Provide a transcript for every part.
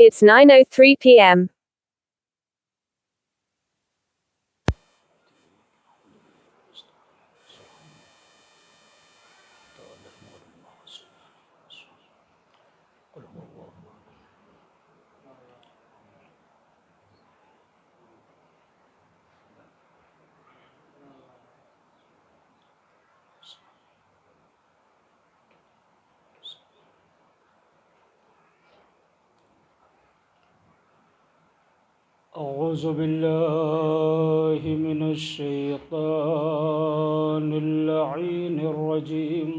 It's 9:03 p.m. أعوذ بالله من الشيطان اللعين الرجيم.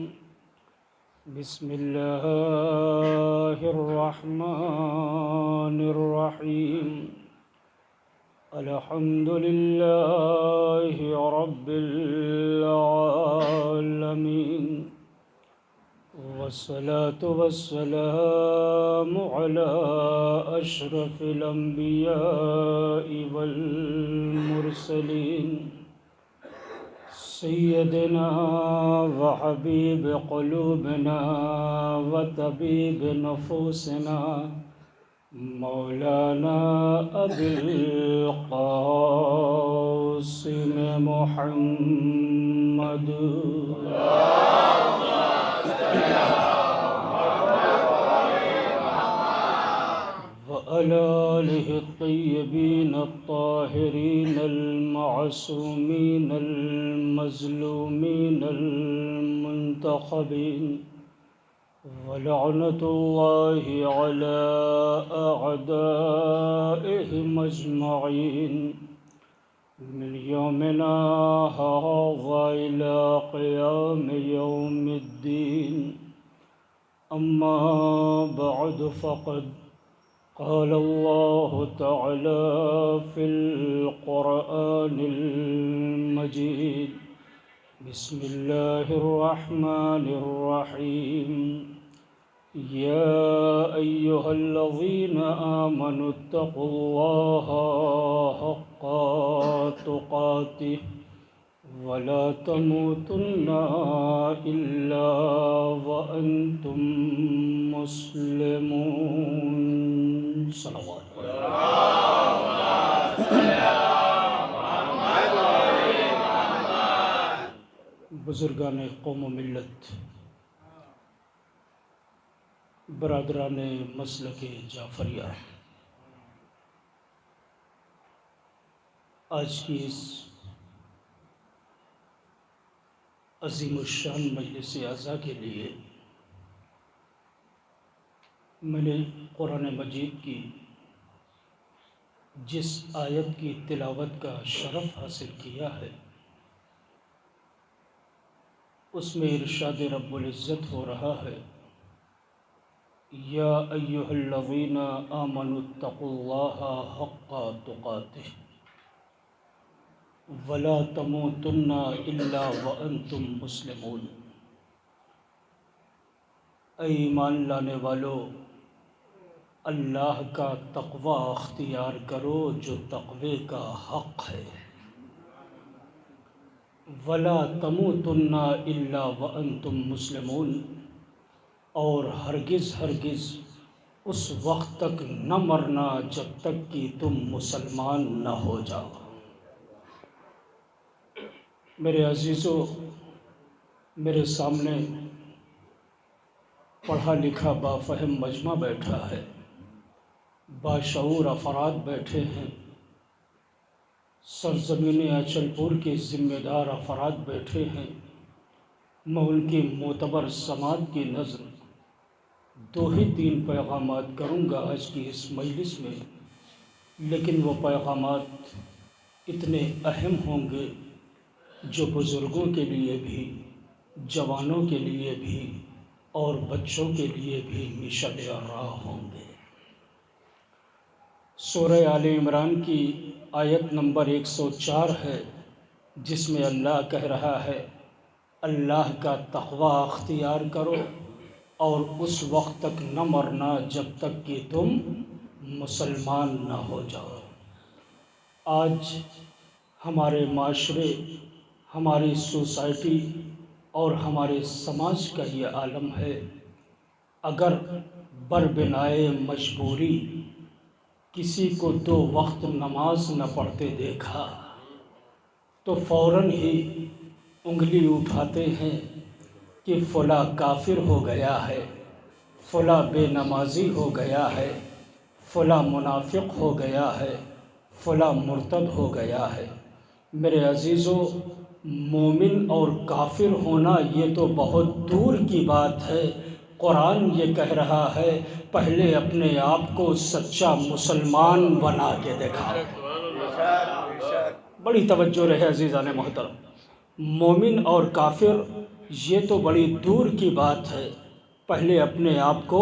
بسم الله الرحمن الرحيم. الحمد لله رب العالمين، والصلاة والسلام على أشرف الأنبياء والمرسلين، سيدنا وحبيب قلوبنا وطبيب نفوسنا مولانا أبي القاسم محمد وعلى آله الطيبين الطاهرين المعصومين المظلومين المنتخبين، ولعنة الله على أعدائهم أجمعين من يومنا هذا إلى قيام يوم الدين. أما بعد، فقد قال الله تعالى في القرآن المجيد: بسم الله الرحمن الرحيم. يا أيها الذين آمنوا اتقوا الله حق تقاته ولا تموتن إلا وأنتم مسلمون. صلوات بزرگان قوم و ملت، برادران مسلک جعفریہ، آج کی اس عظیم الشان مجلس اعزا کے لیے میں نے قرآن مجید کی جس آیت کی تلاوت کا شرف حاصل کیا ہے، اس میں ارشاد رب العزت ہو رہا ہے: یا ایہا الذین آمنوا اتقوا اللہ حق تقاتہ ولا تموتن الا وانتم مسلمون. اے ایمان لانے والو، اللہ کا تقوی اختیار کرو جو تقوی کا حق ہے. ولا تموتن الا وانتم مسلمون، اور ہرگز ہرگز اس وقت تک نہ مرنا جب تک کہ تم مسلمان نہ ہو جاؤ. میرے عزیزو، میرے سامنے پڑھا لکھا بافہم مجمع بیٹھا ہے، باشعور افراد بیٹھے ہیں، سرزمین اچل پور کے ذمہ دار افراد بیٹھے ہیں. میں ان کی معتبر سماعت کی نظر دو ہی تین پیغامات کروں گا آج کی اس مجلس میں، لیکن وہ پیغامات اتنے اہم ہوں گے جو بزرگوں کے لیے بھی، جوانوں کے لیے بھی اور بچوں کے لیے بھی مشعل راہ ہوں گے. سورہ آل عمران کی آیت نمبر 104 ہے، جس میں اللہ کہہ رہا ہے: اللہ کا تقوی اختیار کرو اور اس وقت تک نہ مرنا جب تک کہ تم مسلمان نہ ہو جاؤ. آج ہمارے معاشرے، ہماری سوسائٹی اور ہمارے سماج کا یہ عالم ہے. اگر بربنائے مجبوری کسی کو 2 وقت نماز نہ پڑھتے دیکھا تو فوراً ہی انگلی اٹھاتے ہیں کہ فلاں کافر ہو گیا ہے، فلاں بے نمازی ہو گیا ہے، فلاں منافق ہو گیا ہے، فلاں مرتد ہو گیا ہے۔ میرے عزیزو، مومن اور کافر ہونا یہ تو بہت دور کی بات ہے۔ قرآن یہ کہہ رہا ہے پہلے اپنے آپ کو سچا مسلمان بنا کے دکھاؤ۔ بڑی توجہ رہے عزیزان محترم، مومن اور کافر یہ تو بڑی دور کی بات ہے، پہلے اپنے آپ کو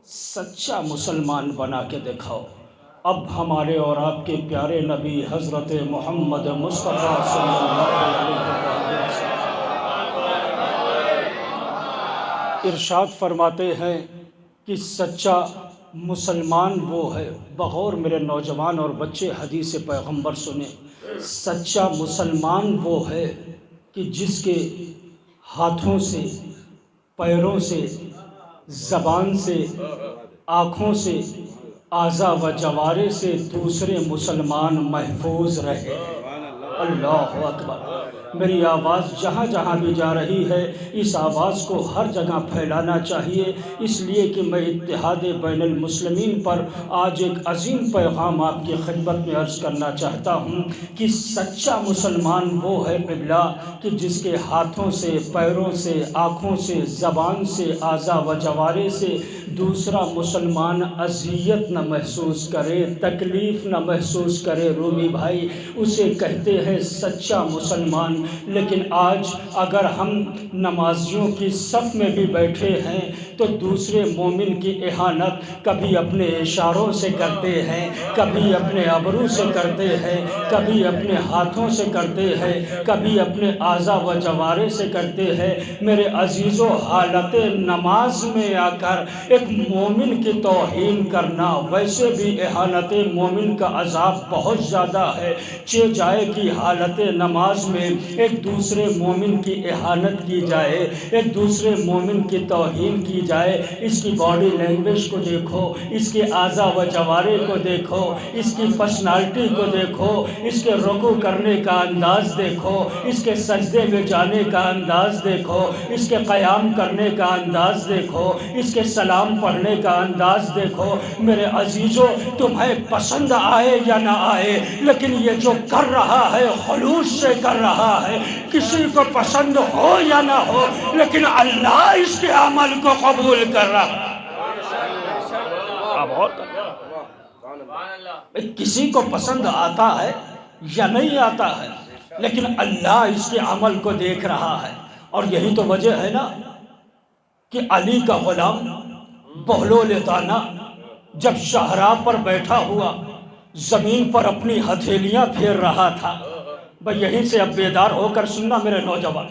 سچا مسلمان بنا کے دکھاؤ۔ اب ہمارے اور آپ کے پیارے نبی حضرت محمد مصطفیٰ صلی اللہ علیہ وسلم ارشاد فرماتے ہیں کہ سچا مسلمان وہ ہے، بغور میرے نوجوان اور بچے حدیث پیغمبر سنیں، سچا مسلمان وہ ہے کہ جس کے ہاتھوں سے، پیروں سے، زبان سے، آنکھوں سے، اعضاء و جوارح سے دوسرے مسلمان محفوظ رہے۔ اللہ اکبر۔ میری آواز جہاں جہاں بھی جا رہی ہے اس آواز کو ہر جگہ پھیلانا چاہیے، اس لیے کہ میں اتحاد بین المسلمین پر آج ایک عظیم پیغام آپ کی خدمت میں عرض کرنا چاہتا ہوں کہ سچا مسلمان وہ ہے قبلہ کہ جس کے ہاتھوں سے، پیروں سے، آنکھوں سے، زبان سے، اعضاء و جوارح سے دوسرا مسلمان اذیت نہ محسوس کرے، تکلیف نہ محسوس کرے۔ رومی بھائی، اسے کہتے ہیں سچا مسلمان۔ لیکن آج اگر ہم نمازیوں کی صف میں بھی بیٹھے ہیں تو دوسرے مومن کی اہانت کبھی اپنے اشاروں سے کرتے ہیں، کبھی اپنے ابرو سے کرتے ہیں، کبھی اپنے ہاتھوں سے کرتے ہیں، کبھی اپنے اعضاء و جوارح سے کرتے ہیں۔ میرے عزیزو، حالت نماز میں آ کر ایک مومن کی توہین کرنا ویسے بھی اہانت مومن کا عذاب بہت زیادہ ہے۔ چہ جائے کہ حالت نماز میں ایک دوسرے مومن کی اہانت کی جائے، ایک دوسرے مومن کی توہین کی جائے۔ اس کی باڈی لینگویج کو دیکھو، اس کے اعضاء و جوارح کو دیکھو، اس کی پرسنالٹی کو دیکھو، اس کے رکوع کرنے کا انداز دیکھو، اس کے سجدے میں جانے کا انداز دیکھو، اس کے قیام کرنے کا انداز دیکھو، اس کے سلام پڑھنے کا انداز دیکھو۔ میرے عزیزو، تمہیں پسند آئے یا نہ آئے، لیکن یہ جو کر رہا ہے خلوص سے کر رہا ہے، کسی کو پسند ہو یا نہ ہو، لیکن اللہ اس کے عمل کو قبول کر رہا ہے۔ کسی کو پسند آتا ہے یا نہیں آتا ہے، لیکن اللہ اس کے عمل کو دیکھ رہا ہے۔ اور یہی تو وجہ ہے نا کہ علی کا غلام بہلول دانا جب شاہراہ پر بیٹھا ہوا زمین پر اپنی ہتھیلیاں پھیر رہا تھا، بھئی یہیں سے اب بیدار ہو کر سننا میرے نوجوان،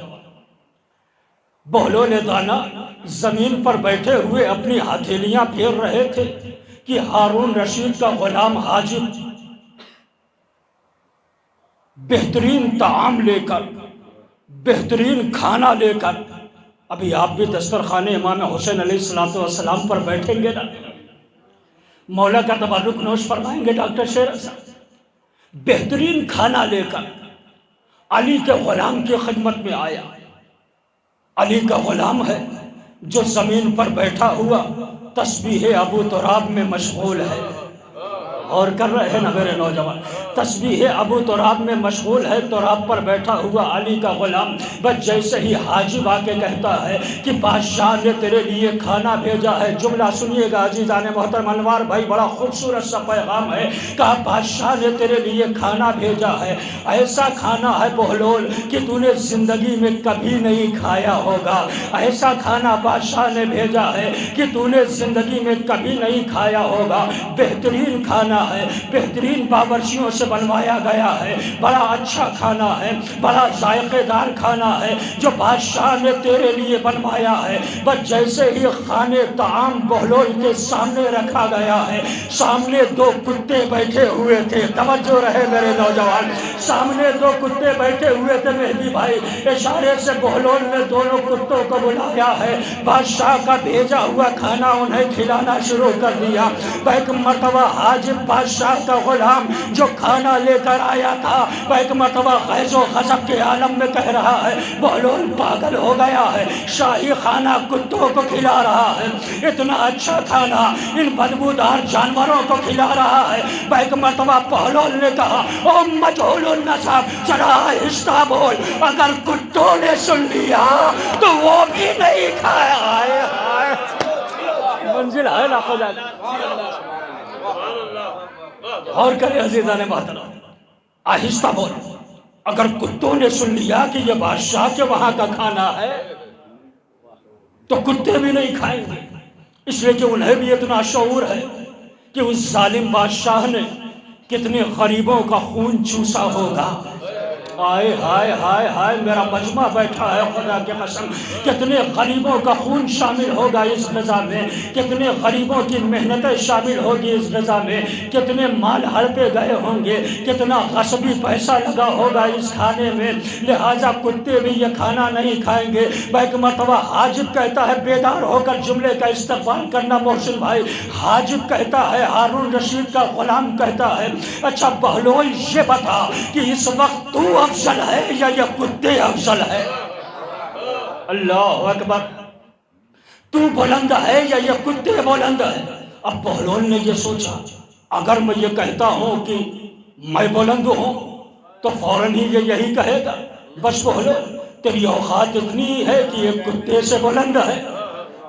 بہلول دانا زمین پر بیٹھے ہوئے اپنی ہتھیلیاں پھیر رہے تھے کہ ہارون رشید کا غلام حاجب بہترین طعام لے کر، بہترین کھانا لے کر، ابھی آپ بھی دسترخوان امام حسین علیہ السلام پر بیٹھیں گے نا، مولا کا تبرک نوش فرمائیں گے ڈاکٹر شیر صاحب، بہترین کھانا لے کر علی کے غلام کی خدمت میں آیا۔ علی کا غلام ہے جو زمین پر بیٹھا ہوا تسبیح ابو تراب میں مشغول ہے۔ اور کر رہے ہیں نا میرے نوجوان، تسبیح ابو تراب میں مشغول ہے، تراب پر بیٹھا ہوا علی کا غلام بس جیسے ہی حاجب آ کے کہتا ہے کہ بادشاہ نے تیرے لیے کھانا بھیجا ہے، جملہ سنیے گا عزیزان محترم، انوار بھائی بڑا خوبصورت سا پیغام ہے، کہا بادشاہ نے تیرے لیے کھانا بھیجا ہے، ایسا کھانا ہے بہلول کہ تو نے زندگی میں کبھی نہیں کھایا ہوگا، ایسا کھانا بادشاہ نے بھیجا ہے کہ تو نے زندگی میں کبھی نہیں کھایا ہوگا، بہترین کھانا ہے، بہترین باورچیوں سے بنوایا گیا ہے، بڑا اچھا کھانا ہے، بڑا ذائقے دار کھانا ہے جو بادشاہ نے تیرے لیے بنوایا ہے۔ بس جیسے ہی خانے طعام بہلول کے سامنے رکھا گیا ہے، سامنے 2 کتے بیٹھے ہوئے تھے، توجہ رہے میرے نوجوان، سامنے 2 کتے بیٹھے ہوئے تھے، مہدی بھائی اشارے سے بہلول نے دونوں کتوں کو بلایا ہے، بادشاہ کا بھیجا ہوا کھانا انہیں کھلانا شروع کر دیا۔ ایک مرتبہ حاجب بادشاہ کا غلام جو کھانا لے کر آیا تھا وہ ایک مرتبہ غیظ و غضب کے عالم میں کہہ رہا ہے بہلول پاگل ہو گیا ہے، شاہی کھانا کتوں کو کھلا رہا ہے، اتنا اچھا کھانا ان بدبودار جانوروں کو کھلا رہا ہے۔ وہ ایک مرتبہ بہلول نے کہا او مجہول النسب ذرا آہستہ بول، اگر کتوں نے سن لیا تو وہ بھی نہیں کھایا۔ ہائے ہائے، منزل ہے نا خدا۔ اور کرے عزیزان محترم، آہستہ بول، اگر کتوں نے سن لیا کہ یہ بادشاہ کے وہاں کا کھانا ہے تو کتے بھی نہیں کھائیں گے، اس لیے کہ انہیں بھی اتنا شعور ہے کہ اس ظالم بادشاہ نے کتنے غریبوں کا خون چوسا ہوگا۔ ہائے ہائے ہائے ہائے، میرا مجمع بیٹھا ہے خدا کے قسم، کتنے غریبوں کا خون شامل ہوگا اس غذا میں، کتنے غریبوں کی محنتیں شامل ہوگی اس غذا میں، کتنے مال ہڑپے گئے ہوں گے، کتنا غصبی پیسہ لگا ہوگا اس کھانے میں، لہٰذا کتے بھی یہ کھانا نہیں کھائیں گے۔ ایک مرتبہ حاجب کہتا ہے، بیدار ہو کر جملے کا استقبال کرنا محسن بھائی، حاجب کہتا ہے، ہارون رشید کا غلام کہتا ہے، اچھا بہلول یہ بتا کہ اس وقت تو افضل ہے یا یہ کتے افضل ہے؟ اللہ اکبر، تو بلند ہے یا یہ کتے بلند ہے؟ اب بہلول نے یہ سوچا اگر میں یہ کہتا ہوں کہ میں بلند ہوں تو فوراً ہی یہ یہی کہے گا بس بہلول تیری اوقات اتنی ہے کہ یہ کتے سے بلند ہے۔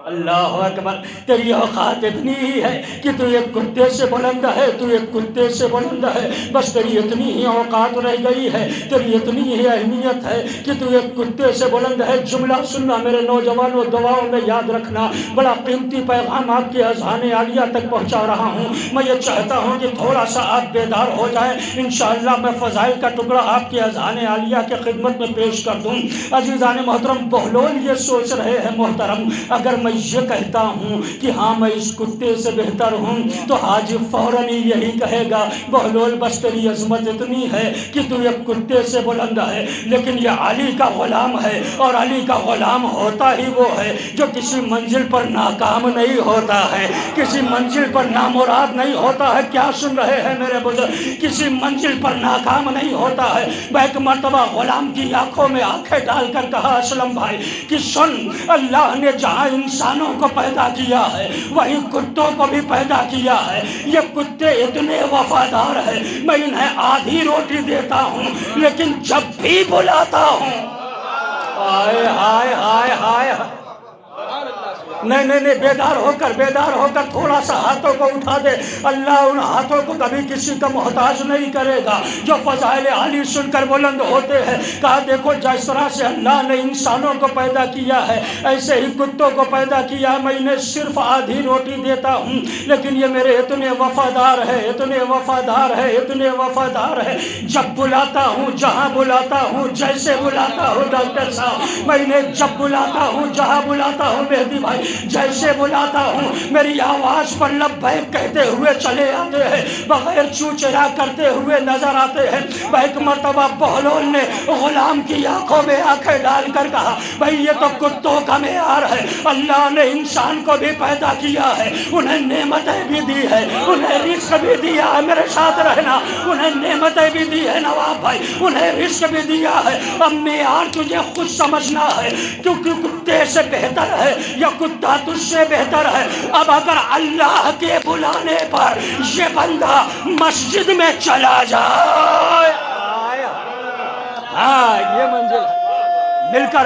اللہ اکبر، تیری اوقات اتنی ہی ہے کہ تو ایک کتے سے بلند ہے، تو ایک کتے سے بلند ہے، بس تیری اتنی ہی اوقات رہ گئی ہے، تیری اتنی ہی اہمیت ہے کہ تو ایک کتے سے بلند ہے۔ جملہ سننا میرے نوجوانوں، دعاؤں میں یاد رکھنا، بڑا قیمتی پیغام آپ کی اذہان عالیہ تک پہنچا رہا ہوں۔ میں یہ چاہتا ہوں کہ تھوڑا سا آپ بیدار ہو جائیں، انشاءاللہ میں فضائل کا ٹکڑا آپ کی اذہان عالیہ کے خدمت میں پیش کر دوں۔ عزیزان محترم، بہلول یہ سوچ رہے ہیں محترم، اگر میں یہ کہتا ہوں کہ ہاں میں اس کتے سے بہتر ہوں تو حاجب فوراً ہی یہی کہے گا بہلول بس تیری عظمت اتنی ہے کہ تو ایک کتے سے بلند ہے، لیکن یہ علی کا غلام ہے، اور علی کا غلام ہوتا ہی وہ ہے جو کسی منزل پر ناکام نہیں ہوتا ہے، کسی منزل پر نامراد نہیں ہوتا ہے۔ کیا سن رہے ہیں میرے بزرگ؟ کسی منزل پر ناکام نہیں ہوتا ہے۔ ایک مرتبہ غلام کی آنکھوں میں آنکھیں ڈال کر کہا اسلم بھائی کہ سن، اللہ نے جہاں انسانوں کو پیدا کیا ہے وہیں کتوں کو بھی پیدا کیا ہے۔ یہ کتے اتنے وفادار ہیں، میں انہیں آدھی روٹی دیتا ہوں لیکن جب بھی بلاتا ہوں، ہائے ہائے ہائے ہائے، نہیں، بیدار ہو کر تھوڑا سا ہاتھوں کو اٹھا دے۔ اللہ ان ہاتھوں کو کبھی کسی کا محتاج نہیں کرے گا جو فضائل عالی سن کر بلند ہوتے ہیں۔ کہا دیکھو جس طرح سے اللہ نے انسانوں کو پیدا کیا ہے ایسے ہی کتوں کو پیدا کیا ہے، میں انہیں صرف آدھی روٹی دیتا ہوں لیکن یہ میرے اتنے وفادار ہے، اتنے وفادار ہے، اتنے وفادار ہے، جب بلاتا ہوں، جہاں بلاتا ہوں، جیسے بلاتا ہوں ڈاکٹر صاحب، میں انہیں جب بلاتا ہوں، جہاں بلاتا ہوں مہدی بھائی، جیسے بلاتا ہوں میری آواز پر لبیک کہتے ہوئے چلے آتے ہیں، بغیر چوچرا کرتے ہوئے نظر آتے ہیں۔ ایک مرتبہ بہلول نے غلام کی آنکھوں میں آنکھیں ڈال کر کہا بھائی یہ تو کتوں کا معیار ہے، اللہ نے انسان کو بھی پیدا کیا ہے، انہیں نعمتیں بھی دی ہے، انہیں رزق بھی دیا ہے، میرے ساتھ رہنا، انہیں نعمتیں بھی دی ہے نواب بھائی، انہیں رزق بھی دیا ہے۔ اب معیار تجھے خود سمجھنا ہے، کیونکہ کتے سے بہتر ہے یا کتا تجھ سے بہتر ہے؟ اب اگر اللہ کے بلانے پر یہ بندہ مسجد میں چلا جائے، ہاں یہ منزل مل کر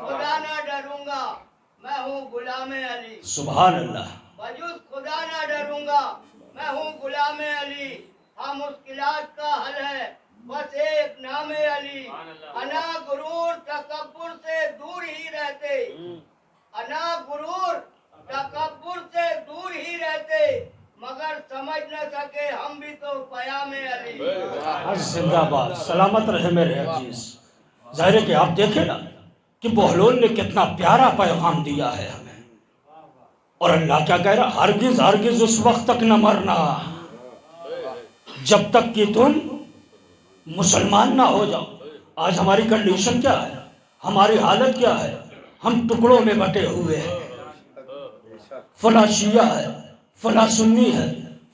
خدا نہ ڈروں گا میں ہوں غلام علی، سبحان اللہ، وجود خدا نہ ڈروں گا میں ہوں غلام علی، ہاں مشکلات کا حل ہے بس ایک نام علی، انا غرور تکبر سے دور ہی رہتے، انا غرور تکبر سے دور ہی رہتے، مگر سمجھ نہ سکے ہم بھی تو پیام علی۔ زندہ باد، سلامت رہے میرے عزیز۔ ظاہر ہے کہ آپ دیکھیں نا کہ بہلول نے کتنا پیارا پیغام دیا ہے ہمیں، اور اللہ کیا کہہ رہا، ہرگز اس وقت تک نہ مرنا جب تک کہ تم مسلمان نہ ہو جاؤ۔ آج ہماری کنڈیشن کیا ہے، ہماری حالت کیا ہے؟ ہم ٹکڑوں میں بٹے ہوئے ہیں، فلاں شیعہ ہے، فلاں سنی ہے،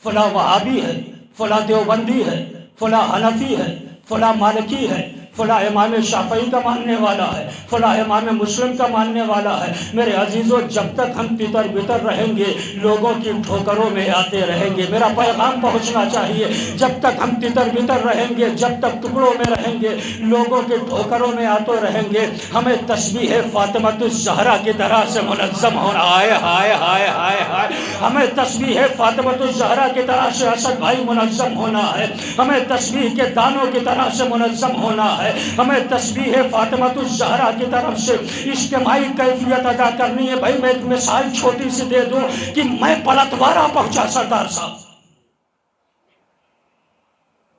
فلاں وہابی ہے، فلاں دیوبندی ہے، فلاں حنفی ہے، فلاں مالکی ہے، فلاں امام شافعی کا ماننے والا ہے، فلاں امام مسلم کا ماننے والا ہے۔ میرے عزیزوں، جب تک ہم تتر بتر رہیں گے لوگوں کی ٹھوکروں میں آتے رہیں گے۔ میرا پیغام پہنچنا چاہیے، جب تک ہم تتر بتر رہیں گے، جب تک ٹکڑوں میں رہیں گے، لوگوں کے ٹھوکروں میں آتے رہیں گے، ہمیں تسبیح فاطمۃ الزہرا کی طرح سے منظم ہونا ہے۔ ہائے ہائے ہائے ہائے، ہمیں تسبیح فاطمۃ الزہرا کی طرح سے اسد بھائی منظم ہونا ہے، ہمیں تسبیح کے دانوں کی طرح سے منظم ہونا ہے، ہمیں تسبیح فاطمۃ الزہرا کی طرف سے اجتماعی کیفیت ادا کرنی ہے۔ بھائی میں ایک مثال چھوٹی سی دے دوں کہ میں پلتوارا پہنچا سردار صاحب،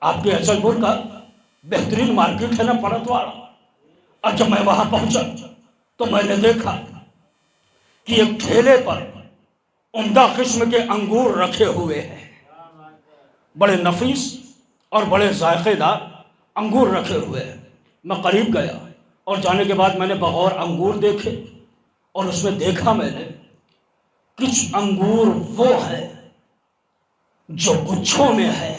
آپ کے اچل پور کا بہترین مارکیٹ ہے نا پلتوارا، اور جب میں وہاں پہنچا تو میں نے دیکھا کہ ایک ٹھیلے پر عمدہ قسم کے انگور رکھے ہوئے ہیں، بڑے نفیس اور بڑے ذائقے دار انگور رکھے ہوئے ہیں۔ میں قریب گیا اور جانے کے بعد میں نے بغور انگور دیکھے، اور اس میں دیکھا میں نے کچھ انگور وہ ہے جو گچھوں میں ہے۔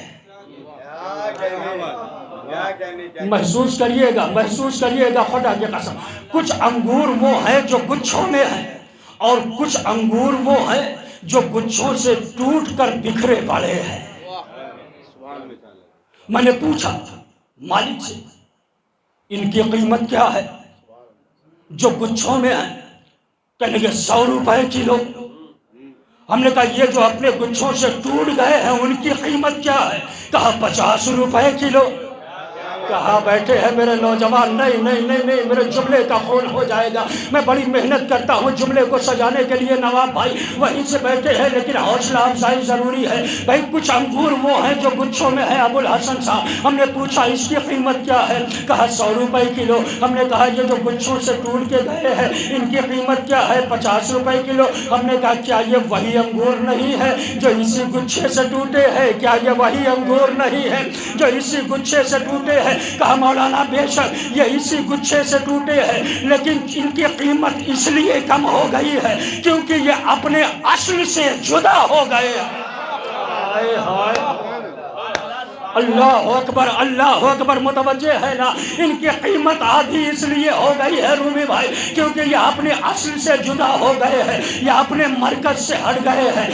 محسوس کریے گا خدا کی قسم، کچھ انگور وہ ہے جو گچھوں میں ہے، اور کچھ انگور وہ ہے جو گچھوں سے ٹوٹ کر بکھرے پڑے ہیں۔ میں نے پوچھا مالک سے ان کی قیمت کیا ہے جو گچھوں میں ہے؟ کہنے لگے 100 روپے کلو۔ ہم نے کہا یہ جو اپنے گچھوں سے ٹوٹ گئے ہیں ان کی قیمت کیا ہے؟ کہا 50 روپے کلو۔ کہا بیٹھے ہیں میرے نوجوان، نہیں، میرے جملے کا خون ہو جائے گا، میں بڑی محنت کرتا ہوں جملے کو سجانے کے لیے۔ نواب بھائی وہیں سے بیٹھے ہیں، لیکن حوصلہ افزائی ضروری ہے۔ بھائی کچھ انگور وہ ہیں جو گچھوں میں ہے ابو الحسن صاحب۔ ہم نے پوچھا اس کی قیمت کیا ہے؟ کہا 100 روپے کلو۔ ہم نے کہا یہ جو گچھوں سے ٹوٹ کے گئے ہیں ان کی قیمت کیا ہے؟ 50 روپے کلو۔ ہم نے کہا کیا یہ وہی انگور نہیں ہے جو اسی گچھے سے ٹوٹے ہیں؟ کیا یہ وہی انگور نہیں ہے جو اسی گچھے سے ٹوٹے ہیں؟ کہا مولانا بے شک یہ اسی گچھے سے ٹوٹے ہیں، لیکن ان کی قیمت اس لیے کم ہو گئی ہے کیونکہ یہ اپنے اصل سے جدا ہو گئے ہیں۔ ہائے ہائے، اللہ اکبر، متوجہ ہے نا؟ ان کی قیمت آدھی اس لیے ہو گئی ہے رومی بھائی کیونکہ یہ اپنے اصل سے جدا ہو گئے ہیں، یہ اپنے مرکز سے ہٹ گئے ہیں،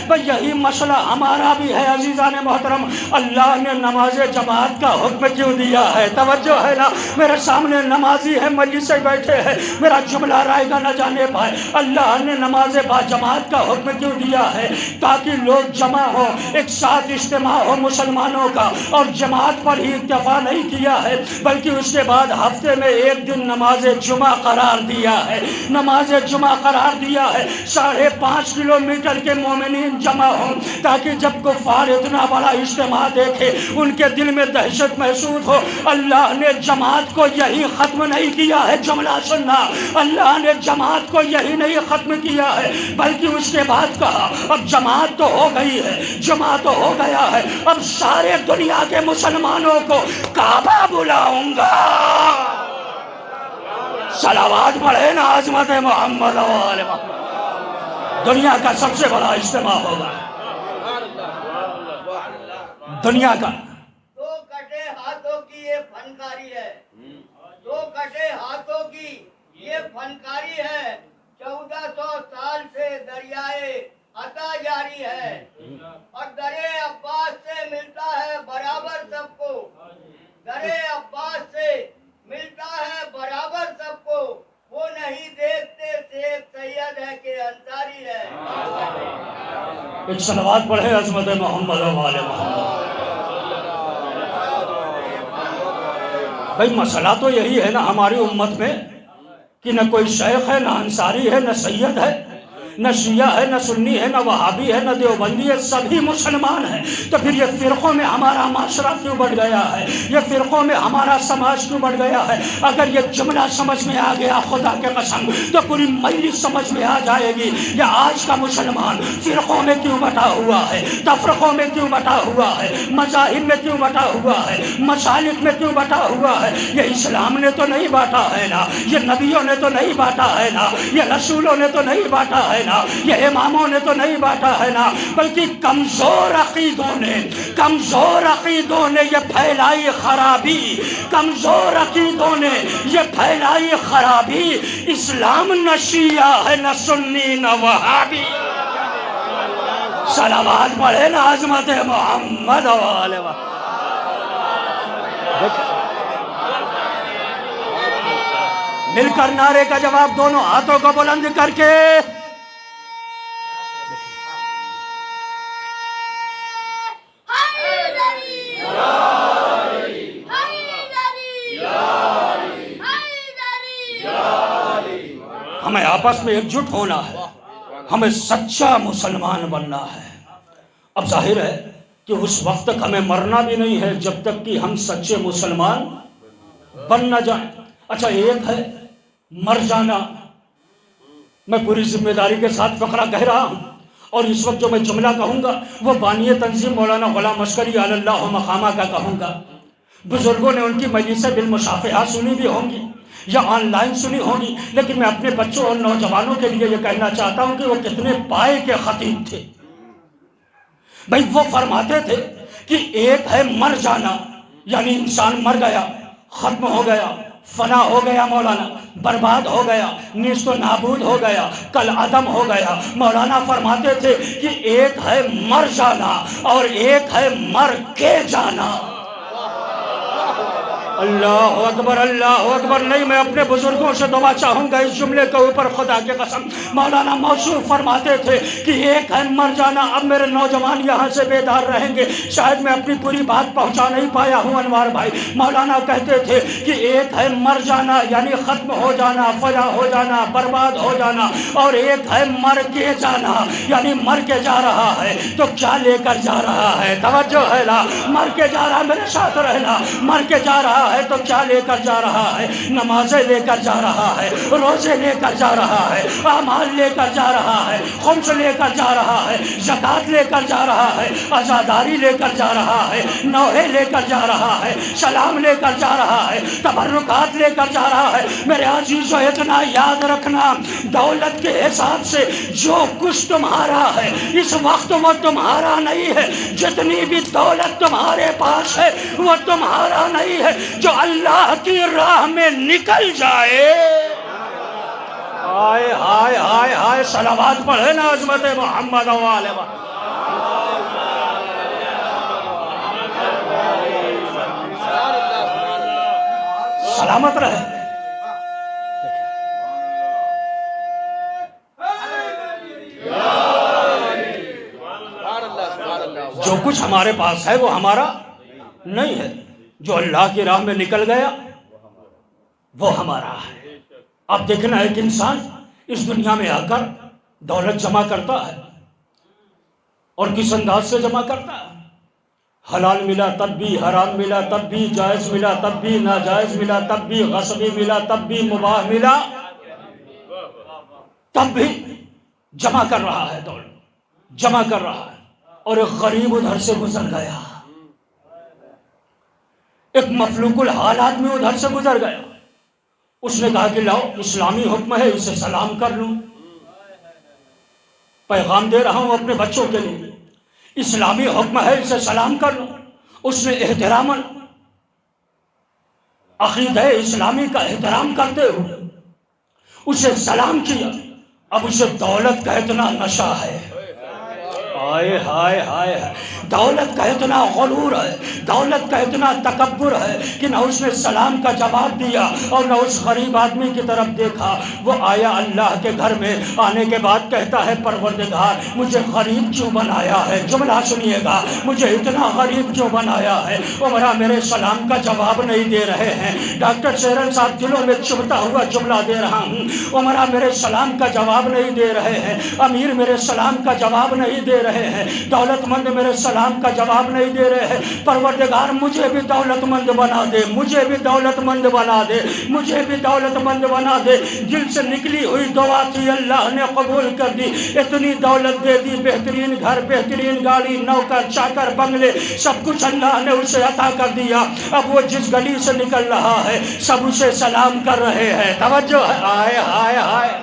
بھئی یہی مسئلہ ہمارا بھی ہے عزیزان محترم۔ اللہ نے نماز جماعت کا حکم کیوں دیا ہے؟ توجہ ہے نا؟ میرے سامنے نمازی ہے، مجلس سے بیٹھے ہیں، میرا جملہ رائے گا نہ جانے پائے۔ اللہ نے نماز با جماعت کا حکم کیوں دیا ہے؟ تاکہ لوگ جمع ہو، ایک ساتھ اجتماع ہو مسلمانوں کا، اور جماعت پر ہی اکتفا نہیں کیا ہے بلکہ اس کے بعد ہفتے میں ایک دن نماز جمعہ قرار دیا ہے۔ 5.5 کلومیٹر کے مومنین جمع ہوں تاکہ جب کفار اتنا بڑا اجتماع دیکھے ان کے دل میں دہشت محسوس ہو۔ اللہ نے جماعت کو یہی ختم نہیں کیا ہے، جملہ سننا، اللہ نے جماعت کو یہی نہیں ختم کیا ہے بلکہ اس کے بعد کہا اب جماعت تو ہو گئی ہے، جمعہ تو ہو گیا ہے، اب سارے دنیا کے مسلمانوں کو کعبہ بلاؤں گا۔ صلوات پڑھے نا عظمت محمد و آل محمد۔ دنیا کا سب سے بڑا اجتماع ہوگا، دنیا کا۔ 2 کٹے ہاتھوں کی یہ فنکاری ہے، 2 کٹے ہاتھوں کی یہ فنکاری ہے، 1400 سال سے دریائے عطا جاری ہے، اور درے عباس سے ملتا ہے برابر سب کو، درے عباس سے ملتا ہے برابر سب کو، وہ نہیں دیکھتے شیخ سید ہے کہ انصاری ہے۔ ایک صلوات پڑھے عظمت محمد و آل محمد۔ بھئی مسئلہ تو یہی ہے نا ہماری امت میں کہ نہ کوئی شیخ ہے، نہ انصاری ہے، نہ سید ہے، نہ شیعہ ہے، نہ سنی ہے، نہ وہابی ہے، نہ دیوبندی ہے، سبھی مسلمان ہیں، تو پھر یہ فرقوں میں ہمارا معاشرہ کیوں بڑھ گیا ہے؟ یہ فرقوں میں ہمارا سماج کیوں بڑھ گیا ہے؟ اگر یہ جملہ سمجھ میں آ گیا خدا کے قسم تو پوری مجلس سمجھ میں آ جائے گی یہ آج کا مسلمان فرقوں میں کیوں بٹا ہوا ہے، تفرقوں میں کیوں بٹا ہوا ہے، مذاہب میں کیوں بٹا ہوا ہے، مسالک میں کیوں بٹا ہوا ہے۔ یہ اسلام نے تو نہیں بانٹا ہے نا، یہ نبیوں نے تو نہیں بانٹا ہے نا، یہ رسولوں نے تو نہیں بانٹا ہے نا، یہ اماموں نے تو نہیں بانٹا ہے نا، بلکہ کمزور عقیدوں نے یہ پھیلائی خرابی، کمزور عقیدوں نے یہ پھیلائی خرابی۔ اسلام نہ شیعہ ہے، نہ سنی، نہ وہابی۔ صلوات پڑھے نا عظمت محمد والے مل کر نعرے کا جواب دونوں ہاتھوں کو بلند کر کے ہمیں آپس میں ایک جٹ ہونا ہے، ہمیں سچا مسلمان بننا ہے۔ اب ظاہر ہے کہ اس وقت تک ہمیں مرنا بھی نہیں ہے جب تک کہ ہم سچے مسلمان بن نہ جائیں۔ اچھا، ایک ہے مر جانا، میں پوری ذمہ داری کے ساتھ فقرہ کہہ رہا ہوں، اور اس وقت جو میں جملہ کہوں گا وہ بانی تنظیم مولانا غلام عسکری علی اللہ مقامہ کا کہوں گا۔ بزرگوں نے ان کی مجلسیں بالمصافحہ سنی بھی ہوں گی یا آن لائن سنی ہوگی، لیکن میں اپنے بچوں اور نوجوانوں کے لیے یہ کہنا چاہتا ہوں کہ وہ کتنے پائے کے خطیب تھے۔ بھائی وہ فرماتے تھے کہ ایک ہے مر جانا، یعنی انسان مر گیا، ختم ہو گیا، فنا ہو گیا، مولانا برباد ہو گیا، نیست و نابود ہو گیا، کل عدم ہو گیا۔ مولانا فرماتے تھے کہ ایک ہے مر جانا اور ایک ہے مر کے جانا۔ اللہ اکبر، اللہ اکبر۔ نہیں، میں اپنے بزرگوں سے دعا چاہوں گا اس جملے کے اوپر، خدا کے قسم۔ مولانا موصوف فرماتے تھے کہ ایک ہے مر جانا۔ اب میرے نوجوان یہاں سے بیدار رہیں گے، شاید میں اپنی پوری بات پہنچا نہیں پایا ہوں انوار بھائی۔ مولانا کہتے تھے کہ ایک ہے مر جانا، یعنی ختم ہو جانا، فنا ہو جانا، برباد ہو جانا، اور ایک ہے مر کے جانا، یعنی مر کے جا رہا ہے تو کیا لے کر جا رہا ہے؟ توجہ ہے نا، مر کے جا رہا ہے، میرے ساتھ رہنا، مر کے جا رہا ہے تو کیا لے کر جا رہا ہے؟ نمازیں لے کر جا رہا ہے، روزے لے کر جا رہا ہے، اعمال لے کر جا رہا ہے، خمس لے کر جا رہا ہے، زکوٰۃ لے کر جا رہا ہے، عزاداری لے کر جا رہا ہے، نوحے لے کر جا رہا ہے، سلام لے کر جا رہا ہے، تبرکات لے کر جا رہا ہے۔ میرے عزیزو، اتنا یاد رکھنا، دولت کے حساب سے جو کچھ تمہارا ہے اس وقت وہ تمہارا نہیں ہے۔ جتنی بھی دولت تمہارے پاس ہے وہ تمہارا نہیں ہے۔ جو اللہ کی راہ میں نکل جائے، ہائے ہائے ہائے ہائے، صلوات پڑھے نا عظمت محمد والے سلامت رہے۔ جو کچھ ہمارے پاس ہے وہ ہمارا نہیں ہے، جو اللہ کی راہ میں نکل گیا وہ ہمارا ہے۔ اب دیکھنا، ایک انسان اس دنیا میں آ کر دولت جمع کرتا ہے، اور کس انداز سے جمع کرتا ہے؟ حلال ملا تب بھی، حرام ملا تب بھی، جائز ملا تب بھی، ناجائز ملا تب بھی، غصبی ملا تب بھی، مباح ملا تب بھی جمع کر رہا ہے، دولت جمع کر رہا ہے۔ اور ایک غریب ادھر سے گزر گیا، ایک مفلوق الحال آدمی ادھر سے گزر گیا۔ اس نے کہا کہ لاؤ، اسلامی حکم ہے، اسے سلام کر لوں۔ پیغام دے رہا ہوں اپنے بچوں کے لیے، اسلامی حکم ہے، اسے سلام کر لوں۔ اس نے احتراماً عقیدہ اسلامی کا احترام کرتے ہوئے اسے سلام کیا۔ اب اسے دولت کا اتنا نشہ ہے، ہائے ہائے ہائے، دولت کا اتنا غرور ہے، دولت کا اتنا تکبر ہے کہ نہ اس نے سلام کا جواب دیا اور نہ اس غریب آدمی کی طرف دیکھا۔ وہ آیا اللہ کے گھر میں، آنے کے بعد کہتا ہے پروردگار مجھے غریب کیوں بنایا ہے؟ جملہ سنیے گا، مجھے اتنا غریب کیوں بنایا ہے؟ عمرہ میرے سلام کا جواب نہیں دے رہے ہیں۔ ڈاکٹر شیرن صاحب دلوں میں چبھتا ہوا جملہ دے رہا ہوں، عمرہ میرے سلام کا جواب نہیں دے رہے ہیں، امیر میرے سلام کا جواب نہیں دے رہے ہیں، دولت مند میرے سلام کا جواب نہیں دے رہے ہیں۔ پروردگار مجھے بھی دولت مند بنا دے، مجھے بھی دولت مند بنا دے، مجھے بھی دولت مند بنا دے۔ دل سے نکلی ہوئی دعا تھی، اللہ نے قبول کر دی، اتنی دولت دے دی، بہترین گھر، بہترین گاڑی، نوکر چاکر، بنگلے، سب کچھ اللہ نے اسے عطا کر دیا۔ اب وہ جس گلی سے نکل رہا ہے سب اسے سلام کر رہے ہیں، توجہ ہے، آئے ہائے ہائے۔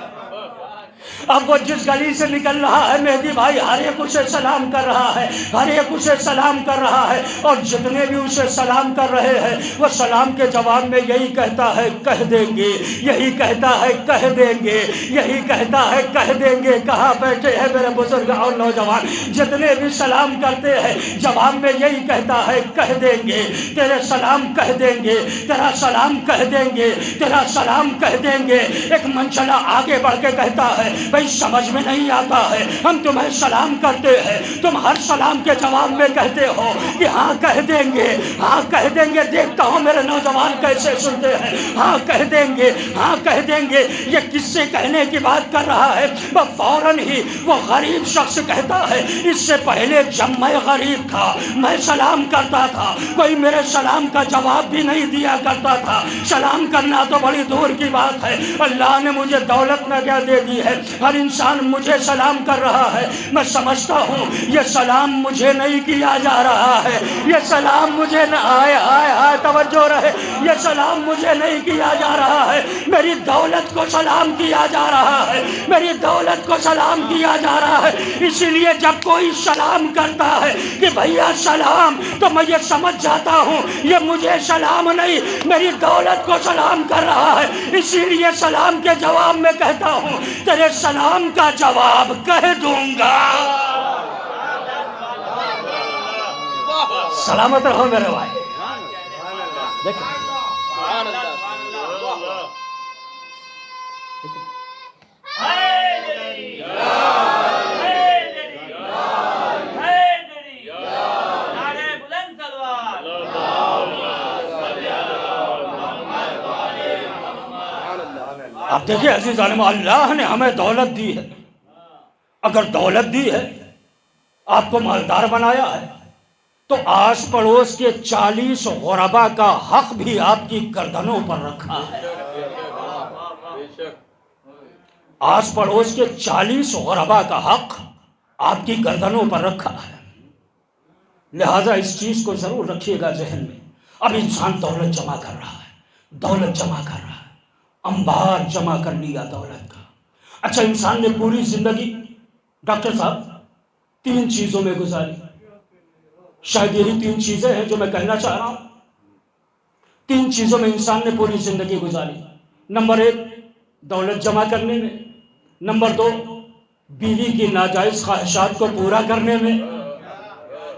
اب وہ جس گلی سے نکل رہا ہے مہدی بھائی ہر ایک اسے سلام کر رہا ہے، ہر ایک اسے سلام کر رہا ہے، اور جتنے بھی اسے سلام کر رہے ہیں وہ سلام کے جواب میں یہی کہتا ہے کہہ دیں گے، یہی کہتا ہے کہہ دیں گے، یہی کہتا ہے کہہ دیں گے۔ کہاں بیٹھے ہیں میرے بزرگ اور نوجوان؟ جتنے بھی سلام کرتے ہیں جواب میں یہی کہتا ہے کہہ دیں گے، تیرے سلام کہہ دیں گے، تیرا سلام کہہ دیں گے، تیرا سلام کہہ دیں گے۔ ایک منچلا آگے بڑھ کے کہتا ہے بھئی سمجھ میں نہیں آتا ہے، ہم تمہیں سلام کرتے ہیں، تم ہر سلام کے جواب میں کہتے ہو کہ ہاں کہہ دیں گے، ہاں کہہ دیں گے۔ دیکھتا ہوں میرے نوجوان کیسے سنتے ہیں، ہاں کہہ دیں گے، ہاں کہہ دیں گے۔ یہ کس سے کہنے کی بات کر رہا ہے؟ وہ فوراً ہی وہ غریب شخص کہتا ہے اس سے پہلے جب میں غریب تھا میں سلام کرتا تھا، کوئی میرے سلام کا جواب بھی نہیں دیا کرتا تھا، سلام کرنا تو بڑی دور کی بات ہے، اللہ نے مجھے دولت نہ کیا دے دی ہے، ہر انسان مجھے سلام کر رہا ہے، میں سمجھتا ہوں یہ سلام مجھے نہیں کیا جا رہا ہے، یہ سلام مجھے نہ آئے آئے آئے توجہ رہے، یہ سلام مجھے نہیں کیا جا رہا ہے، میری دولت کو سلام کیا جا رہا ہے، میری دولت کو سلام کیا جا رہا ہے۔ اسی لیے جب کوئی سلام کرتا ہے کہ بھیا سلام، تو میں یہ سمجھ جاتا ہوں یہ مجھے سلام نہیں میری دولت کو سلام کر رہا ہے۔ اسی لیے سلام کے جواب میں کہتا ہوں تیرے سلام کا جواب کہہ دوں گا۔ سلامت رہو میرے بھائی۔ دیکھیں اب دیکھیں عزیز عالم، اللہ نے ہمیں دولت دی ہے، اگر دولت دی ہے آپ کو مالدار بنایا ہے تو آس پڑوس کے 40 غربا کا حق بھی آپ کی گردنوں پر رکھا ہے۔ آس پڑوس کے 40 غربا کا حق آپ کی گردنوں پر رکھا ہے، لہٰذا اس چیز کو ضرور رکھیے گا ذہن میں۔ اب انسان دولت جمع کر رہا ہے، دولت جمع کر رہا ہے، انبار جمع کر لیا دولت کا۔ اچھا انسان نے پوری زندگی ڈاکٹر صاحب 3 چیزوں میں گزاری، شاید یہی 3 چیزیں ہیں جو میں کہنا چاہ رہا ہوں۔ 3 چیزوں میں انسان نے پوری زندگی گزاری۔ نمبر 1 دولت جمع کرنے میں، نمبر 2 بیوی کی ناجائز خواہشات کو پورا کرنے میں،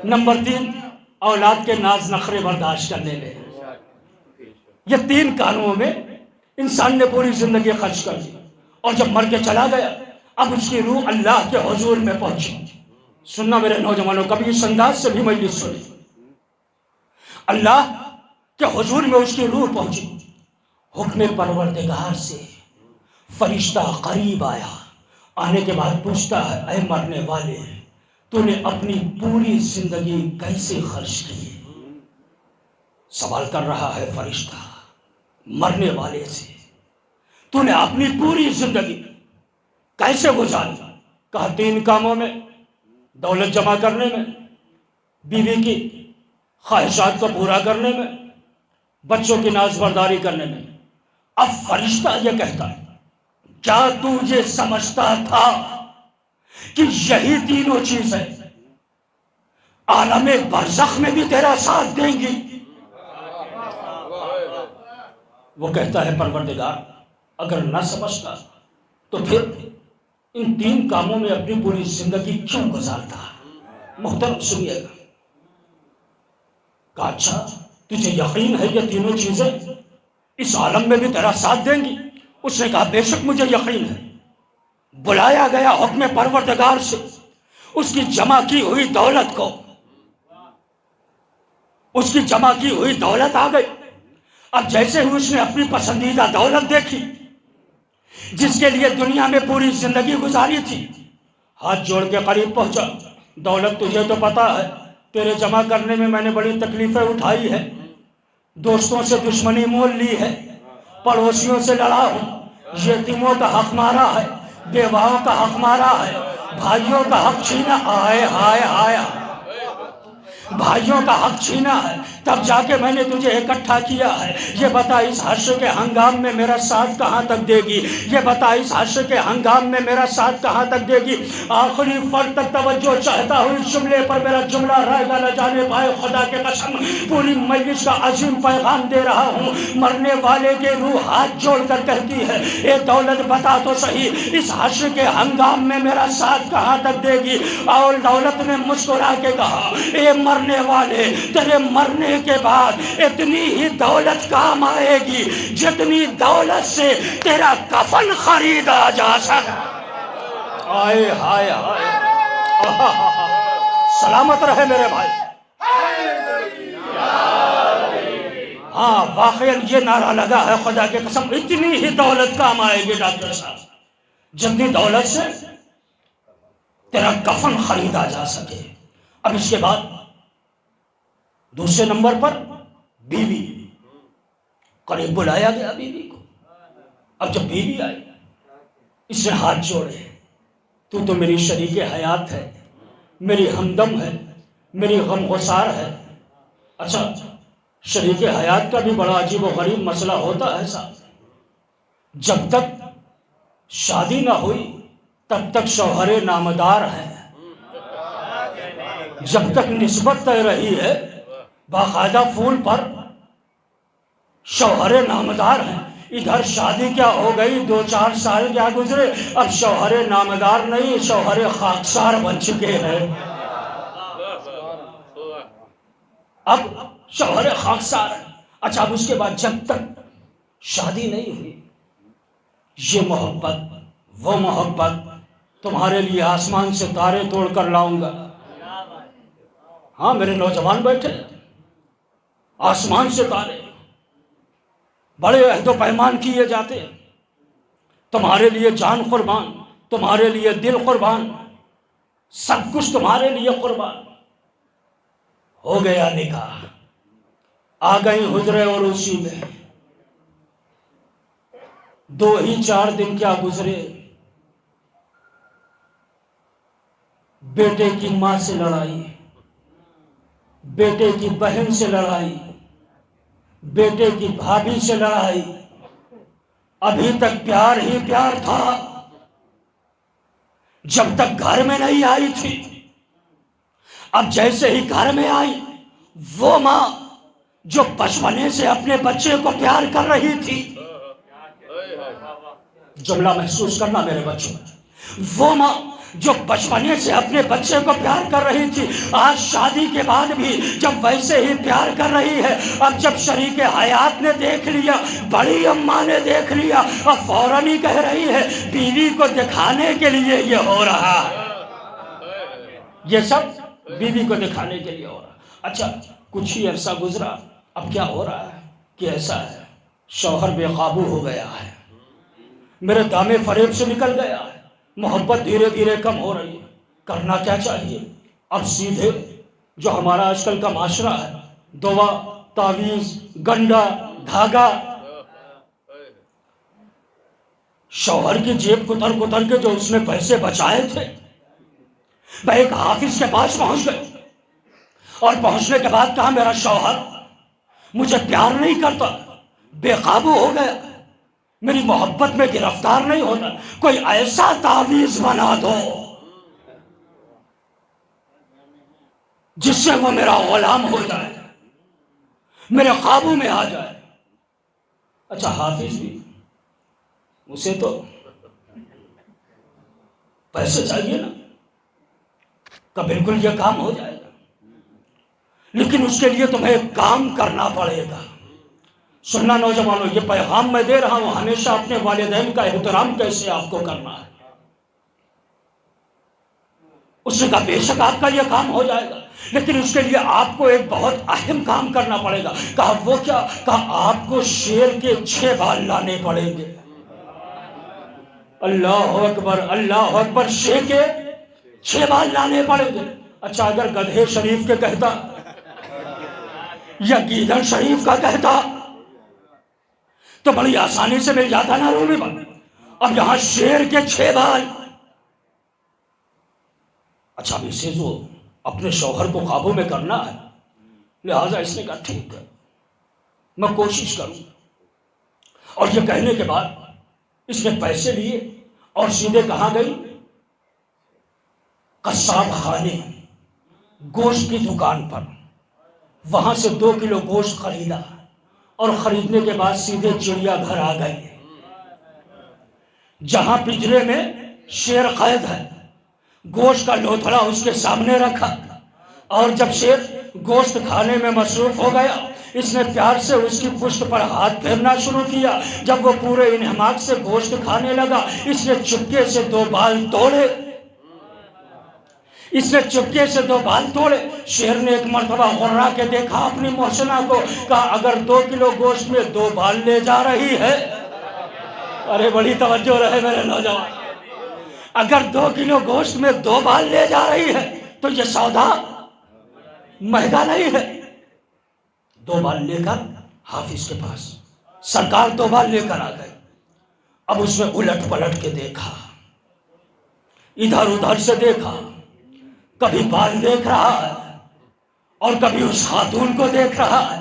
نمبر 3 اولاد کے ناز نخرے برداشت کرنے میں۔ یہ 3 کاموں میں انسان نے پوری زندگی خرچ کر دی، اور جب مر کے چلا گیا اب اس کی روح اللہ کے حضور میں پہنچی۔ سننا میرے نوجوانوں، کبھی اس انداز سے بھی مجلس سنی، اللہ کے حضور میں اس کی روح پہنچی، حکم پروردگار سے فرشتہ قریب آیا، آنے کے بعد پوچھتا ہے اے مرنے والے تو نے اپنی پوری زندگی کیسے خرچ کی؟ سوال کر رہا ہے فرشتہ مرنے والے سے، تو نے اپنی پوری زندگی کیسے گزاری؟ کہا 3 کاموں میں، دولت جمع کرنے میں، بیوی کی خواہشات کو پورا کرنے میں، بچوں کی ناز برداری کرنے میں۔ اب فرشتہ یہ کہتا ہے کیا تو یہ سمجھتا تھا کہ یہی تینوں چیزیں عالم برزخ میں بھی تیرا ساتھ دیں گی؟ وہ کہتا ہے پروردگار اگر نہ سمجھتا تو پھر ان 3 کاموں میں اپنی پوری زندگی کیوں گزارتا؟ محترم سنیے گا. کہا اچھا تجھے یقین ہے یہ تینوں چیزیں اس عالم میں بھی تیرا ساتھ دیں گی؟ اس نے کہا بے شک مجھے یقین ہے. بلایا گیا حکم پروردگار سے، اس کی جمع کی ہوئی دولت کو، اس کی جمع کی ہوئی دولت آ گئی. اب جیسے ہی اس نے اپنی پسندیدہ دولت دیکھی جس کے لیے دنیا میں پوری زندگی گزاری تھی، ہاتھ جوڑ کے قریب پہنچا. دولت تجھے تو پتا ہے تیرے جمع کرنے میں نے بڑی تکلیفیں اٹھائی ہے، دوستوں سے دشمنی مول لی ہے، پڑوسیوں سے لڑا ہوں، یتیموں کا حق مارا ہے، بیواؤں کا حق مارا ہے، بھائیوں کا حق چھینا، آئے ہائے ہائے بھائیوں کا حق چھینا ہے، تب جا کے میں نے تجھے اکٹھا کیا ہے. یہ بتا اس حشر کے ہنگام میں میرا ساتھ کہاں تک دے گی؟ یہ بتا اس حشر کے ہنگام میں میرا ساتھ کہاں تک دے گی؟ آخری فرد تک توجہ چاہتا ہوں، اس جملے پر میرا جملہ رائے گا نہ جانے پائے. خدا کے قسم پوری مجلس کا عظیم پیغام دے رہا ہوں. مرنے والے کے روح ہاتھ جوڑ کر کہتی ہے اے دولت بتا تو صحیح اس حشر کے ہنگام میں میرا ساتھ کہاں تک دے گی؟ اور دولت نے مسکرا کے کہا اے مرنے والے، تیرے مرنے کے بعد اتنی ہی دولت کام آئے گی جتنی دولت سے تیرا کفن خریدا جا سکتا. آئے ہائے ہائے، سلامت رہے میرے بھائی. ہاں واقعاً یہ نعرہ لگا ہے خدا کے قسم، اتنی ہی دولت کام آئے گی ڈاکٹر صاحب جتنی دولت سے تیرا کفن خریدا جا سکے. اب اس کے بعد دوسرے نمبر پر بیوی، قریب بلایا گیا بیوی کو. اب جب بیوی آئی اس نے ہاتھ جوڑے، تو میری شریک حیات ہے، میری ہمدم ہے، میری غم گسار ہے. اچھا شریک حیات کا بھی بڑا عجیب و غریب مسئلہ ہوتا ہے صاحب. جب تک شادی نہ ہوئی تب تک شوہر نامدار ہے، جب تک نسبت طے رہی ہے باقاعدہ فون پر شوہر نامدار ہیں. ادھر شادی کیا ہو گئی، 2-4 سال کیا گزرے، اب شوہر نامدار نہیں شوہر خاکسار بن چکے ہیں. اب شوہر خاکسار ہے. اچھا اب اس کے بعد جب تک شادی نہیں ہوئی یہ محبت وہ محبت، تمہارے لیے آسمان سے تارے توڑ کر لاؤں گا. ہاں میرے نوجوان بیٹھے، آسمان سے تارے، بڑے عہد و پیمان کیے جاتے، تمہارے لیے جان قربان، تمہارے لیے دل قربان، سب کچھ تمہارے لیے قربان. ہو گیا نکاح، آ گئی حجرے اور اسی میں 2-4 دن کیا گزرے، بیٹے کی ماں سے لڑائی، بیٹے کی بہن سے لڑائی، بیٹے کی بھابھی سے لڑائی. ابھی تک پیار ہی پیار تھا جب تک گھر میں نہیں آئی تھی. اب جیسے ہی گھر میں آئی وہ ماں جو بچپنے سے اپنے بچے کو پیار کر رہی تھی، جملہ محسوس کرنا میرے بچوں، وہ ماں جو بچپنے سے اپنے بچے کو پیار کر رہی تھی آج شادی کے بعد بھی جب ویسے ہی پیار کر رہی ہے. اب جب شریک حیات نے دیکھ لیا، بڑی اماں نے دیکھ لیا، اب فوراً ہی کہہ رہی ہے بیوی کو دکھانے کے لیے یہ ہو رہا ہے، یہ سب بیوی کو دکھانے کے لیے ہو رہا. اچھا کچھ ہی عرصہ گزرا، اب کیا ہو رہا ہے کہ ایسا ہے شوہر بے قابو ہو گیا ہے، میرے دامے فریب سے نکل گیا ہے، محبت دھیرے دھیرے کم ہو رہی ہے. کرنا کیا چاہیے؟ اب سیدھے جو ہمارا آج کل کا معاشرہ ہے، دوا، تعویذ، گنڈا، دھاگا، شوہر کی جیب کتر کتر کے جو اس نے پیسے بچائے تھے میں ایک حافظ کے پاس پہنچ گئے اور پہنچنے کے بعد کہا میرا شوہر مجھے پیار نہیں کرتا، بے قابو ہو گیا، میری محبت میں گرفتار نہیں ہوتا، کوئی ایسا تعویذ بنا دو جس سے وہ میرا غلام ہو جائے، میرے قابو میں آ جائے. اچھا حافظ بھی، اسے تو پیسے چاہیے نا. کہ بالکل یہ کام ہو جائے گا، لیکن اس کے لیے تمہیں ایک کام کرنا پڑے گا۔ سننا نوجوانوں، یہ پیغام میں دے رہا ہوں، ہمیشہ اپنے والدین کا احترام کیسے آپ کو کرنا ہے۔ اس نے کہا بے شک آپ کا یہ کام ہو جائے گا، لیکن اس کے لیے آپ کو ایک بہت اہم کام کرنا پڑے گا۔ کہا وہ کیا؟ کہا آپ کو شیر کے 6 بال لانے پڑیں گے۔ اللہ اکبر، اللہ اکبر، شیر کے 6 بال لانے پڑیں گے۔ اچھا اگر گدھے شریف کے کہتا یا گیدڑ شریف کا کہتا تو بڑی آسانی سے مل جاتا نا رومی بات۔ اب یہاں شیر کے 6 بال۔ اچھا اب اسے جو اپنے شوہر کو قابو میں کرنا ہے، لہٰذا اس نے کہا ٹھیک ہے میں کوشش کروں۔ اور یہ کہنے کے بعد اس نے پیسے لیے اور سیدھے کہاں گئی؟ قصاب خانے، گوشت کی دکان پر۔ وہاں سے 2 کلو گوشت خریدا اور خریدنے کے بعد سیدھے چڑیا گھر آ گئے، جہاں پنجرے میں شیر قید ہے۔ گوشت کا لوتھڑا اس کے سامنے رکھا، اور جب شیر گوشت کھانے میں مصروف ہو گیا، اس نے پیار سے اس کی پشت پر ہاتھ پھیرنا شروع کیا۔ جب وہ پورے انہماک سے گوشت کھانے لگا، اس نے چپکے سے 2 بال توڑے۔ اس نے چپکے سے 2 بال توڑے۔ شیر نے ایک مرتبہ غرا کے دیکھا اپنی محسنہ کو، کہا اگر 2 کلو گوشت میں 2 بال لے جا رہی ہے، ارے بڑی توجہ رہے میرے نوجوان، اگر 2 کلو گوشت میں 2 بال لے جا رہی ہے تو یہ سودا مہنگا نہیں ہے۔ 2 بال لے کر حافظ کے پاس سرکار 2 بال لے کر آ گئے۔ اب اس نے الٹ پلٹ کے دیکھا، ادھر ادھر سے دیکھا، کبھی بال دیکھ رہا ہے اور کبھی اس خاتون کو دیکھ رہا ہے،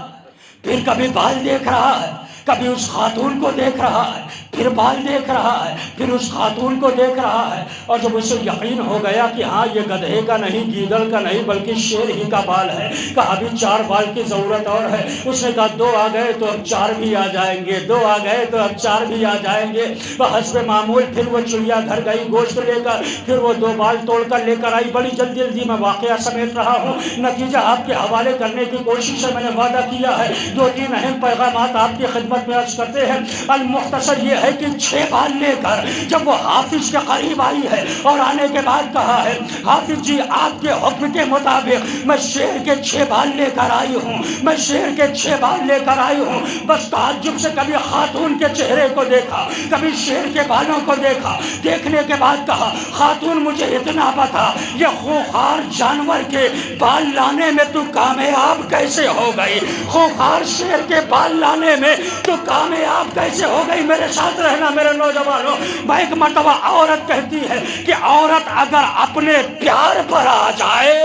پھر کبھی بال دیکھ رہا ہے، کبھی اس خاتون کو دیکھ رہا ہے، پھر بال دیکھ رہا ہے، پھر اس خاتون کو دیکھ رہا ہے۔ اور جب اسے یقین ہو گیا کہ ہاں یہ گدھے کا نہیں، گیدڑ کا نہیں، بلکہ شیر ہی کا بال ہے، کہا ابھی 4 بال کی ضرورت اور ہے۔ اس نے کہا 2 آ گئے تو اب 4 بھی آ جائیں گے، 2 آ گئے تو اب 4 بھی آ جائیں گے۔ بحسب معمول پھر وہ چڑیا گھر گئی گوشت لے کر، پھر وہ 2 بال توڑ کر لے کر آئی۔ بڑی جلدی میں واقعہ سمیٹ رہا ہوں، نتیجہ آپ کے حوالے کرنے کی کوشش ہے، میں نے وعدہ کیا ہے۔ 2-3 اہم پیغامات آپ کی خدمت میں عرض کرتے ہیں۔ المختصر یہ ہے کہ 6 بال لے کر جب وہ حافظ کے قریب آئی ہے اور آنے کے بعد کہا ہے حافظ جی آپ کے حکم کے مطابق میں شیر کے 6 بال لے کر آئی ہوں، میں شیر کے 6 بال لے کر آئی ہوں۔ بس تعجب سے کبھی خاتون کے چہرے کو دیکھا، کبھی شیر کے بالوں کو دیکھا، دیکھنے کے بعد کہا خاتون مجھے اتنا بتا، یہ خوخار جانور کے بال لانے میں تو کامیاب کیسے ہو گئی؟ خوخار شیر کے بال لانے میں تو کامیاب کیسے ہو گئی؟ میرے ساتھ رہنا میرے نوجوانوں۔ میں ایک مرتبہ عورت کہتی ہے کہ عورت اگر اپنے پیار پر آ جائے،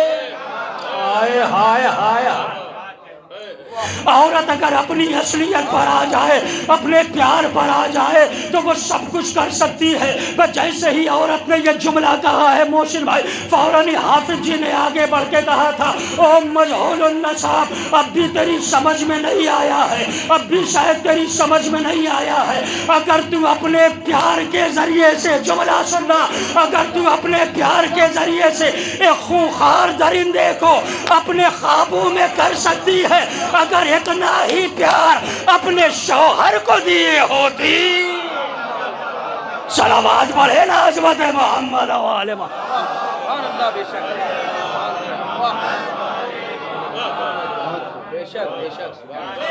ہائے ہائے ہائے، عورت اگر اپنی اصلیت پر آ جائے، اپنے پیار پر آ جائے تو وہ سب کچھ کر سکتی ہے۔ بس جیسے ہی عورت نے یہ جملہ کہا ہے محسن بھائی، فوراً ہی حافظ جی نے آگے بڑھ کے کہا تھا او مجہول النسب، اب بھی تیری سمجھ میں نہیں آیا ہے، اب بھی شاید تیری سمجھ میں نہیں آیا ہے۔ اگر تو اپنے پیار کے ذریعے سے، جملہ سننا، اگر تو اپنے پیار کے ذریعے سے ایک خوخار درندے کو اپنے قابو میں کر سکتی ہے، اگر اتنا ہی پیار اپنے شوہر کو دیے ہوتی، صلوات پڑھے نا عظمت محمد و آل محمد۔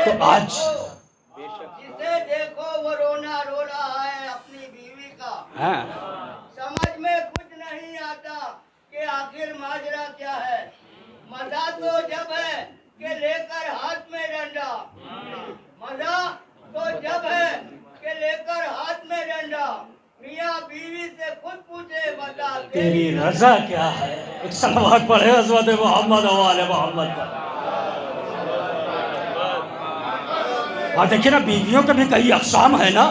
تو آج جسے دیکھو وہ رونا رو رہا ہے اپنی بیوی کا، سمجھ میں کچھ نہیں آتا کہ آخر ماجرا کیا ہے۔ مزہ تو جب ہے کہ لے کر ہاتھ میں ڈنڈا، مزہ تو جب ہے کہ لے کر ہاتھ میں ڈنڈا، میاں بیوی سے خود پوچھے بتا تیری رضا کیا ہے۔ ایک صلوات پڑھے حضرت محمد و آل محمد کا۔ اور دیکھیں نا بیویوں کے بھی کئی اقسام ہے نا۔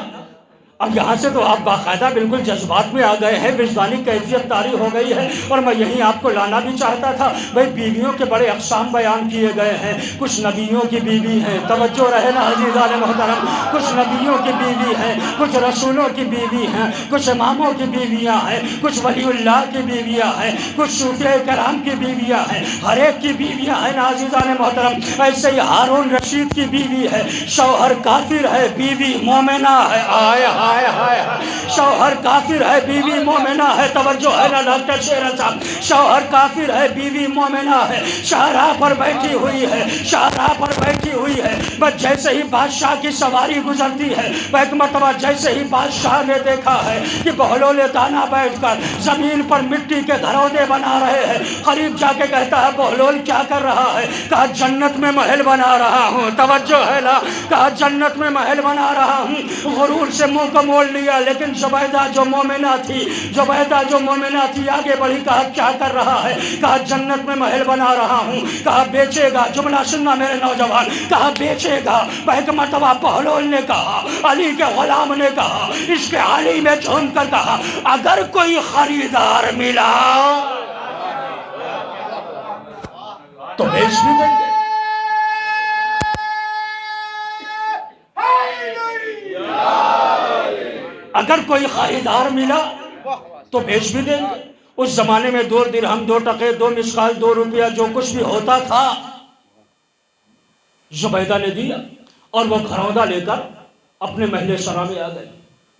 اب یہاں سے تو آپ باقاعدہ بالکل جذبات میں آ گئے ہیں، وجدانی کیفیت طاری ہو گئی ہے، اور میں یہیں آپ کو لانا بھی چاہتا تھا۔ بھائی بیویوں کے بڑے اقسام بیان کیے گئے ہیں، کچھ نبیوں کی بیوی ہیں، توجہ رہے نا عزیزان محترم، کچھ نبیوں کی بیوی ہیں، کچھ رسولوں کی بیوی ہیں، کچھ اماموں کی بیویاں ہیں، کچھ ولی اللہ کی بیویاں ہیں، کچھ صوفیاء کرام کی بیویاں ہیں، ہر ایک کی بیویاں ہیں نا عزیزان محترم۔ ایسے ہی ہارون رشید کی بیوی ہے، شوہر کافر ہے، بیوی مومنہ ہے۔ آئے ہائے ہائے، شوہر کافر ہے، بیوی مومنہ ہے۔ توجہ ہے نا ڈاکٹر شیرن صاحب، شوہر کافر ہے، بیوی مومنہ ہے، شاہراہ پر بیٹھی ہوئی ہے، شاہراہ پر بیٹھی ہوئی ہے۔ بس جیسے ہی بادشاہ کی سواری گزرتی ہے، ایک مرتبہ جیسے ہی بادشاہ نے دیکھا ہے کہ بہلول دانا بیٹھ کر زمین پر مٹی کے گھرودے بنا رہے ہیں، قریب جا کے کہتا ہے بہلول کیا کر رہا ہے؟ کہا جنت میں محل بنا رہا ہوں۔ توجہ ہے نا، کہا جنت میں محل بنا رہا ہوں۔ غرور سے منہ کو موڑ لیا، لیکن زبیدہ جو مومنہ تھی، زبیدہ جو مومنہ تھی آگے بڑھی، کہا کیا کر رہا ہے؟ کہا جنت میں محل بنا رہا ہوں۔ کہا بیچے گا؟ جملہ سننا میرے نوجوان، کہا بیچے گا؟ ایک مرتبہ بہلول نے کہا، علی کے غلام نے کہا، اس کے علی میں جھوم کر کہا اگر کوئی خریدار ملا تو بیچ بھی دیں گے۔ اگر کوئی خریدار ملا تو بیچ بھی دیں گے۔ اس زمانے میں 2 درہم، 2 ٹکے، 2 مسقال، 2 روپیہ جو کچھ بھی ہوتا تھا زبیدہ نے دیا، اور وہ گھرودہ لے کر اپنے محل سرا میں آ گئے۔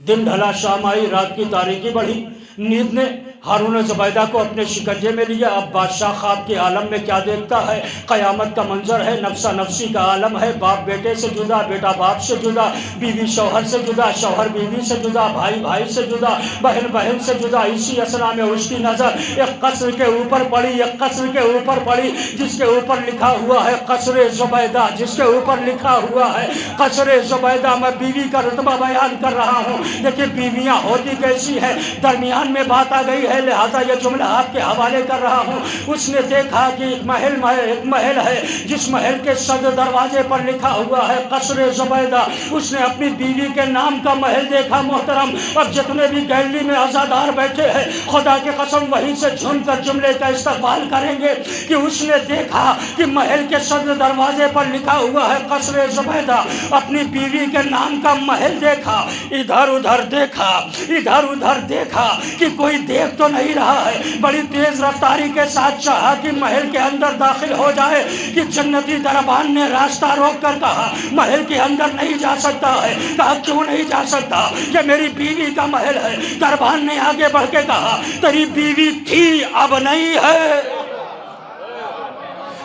دن ڈھلا، شام آئی، رات کی تاریکی بڑھی، نیند نے ہارون و زبیدہ کو اپنے شکنجے میں لیا۔ اب بادشاہ خواب کے عالم میں کیا دیکھتا ہے؟ قیامت کا منظر ہے، نفسا نفسی کا عالم ہے، باپ بیٹے سے جدا، بیٹا باپ سے جدا، بیوی شوہر سے جدا، شوہر بیوی سے جدا، بھائی بھائی سے جدا، بہن بہن سے جدا۔ اسی اسنا میں اس کی نظر ایک قصر کے اوپر پڑی، ایک قصر کے اوپر پڑی جس کے اوپر لکھا ہوا ہے قصر زبیدہ، جس کے اوپر لکھا ہوا ہے قصر زبیدہ۔ میں بیوی کا رتبہ بیان کر رہا ہوں، دیکھیں بیویاں ہوتی کیسی ہے، درمیان میں بات آ گئی ہے، لہذا یہ جملہ آپ کے حوالے کر رہا ہوں۔ اس نے دیکھا کہ ایک محل ہے جس محل کے صدر دروازے پر لکھا ہوا ہے قصر زبیدہ۔ اس نے اپنی بیوی کے نام کا محل دیکھا محترم۔ اب جتنے بھی گیلری میں عزادار بیٹھے ہیں خدا کی قسم وہیں سے جھن کر جملے کا استقبال کریں گے کہ اس نے دیکھا کہ محل کے صدر دروازے پر لکھا ہوا ہے قصر زبیدہ۔ اپنی بیوی کے نام کا محل دیکھا، ادھر ادھر دیکھا، ادھر ادھر دیکھا کہ کوئی دیکھ تو نہیں رہا ہے۔ بڑی تیز رفتاری کے ساتھ چاہا کہ محل کے اندر داخل ہو جائے کہ جنتی دربان نے راستہ روک کر کہا محل کے اندر نہیں جا سکتا ہے۔ کہا کیوں نہیں جا سکتا؟ یہ میری بیوی کا محل ہے۔ دربان نے آگے بڑھ کے کہا تیری بیوی تھی اب نہیں ہے۔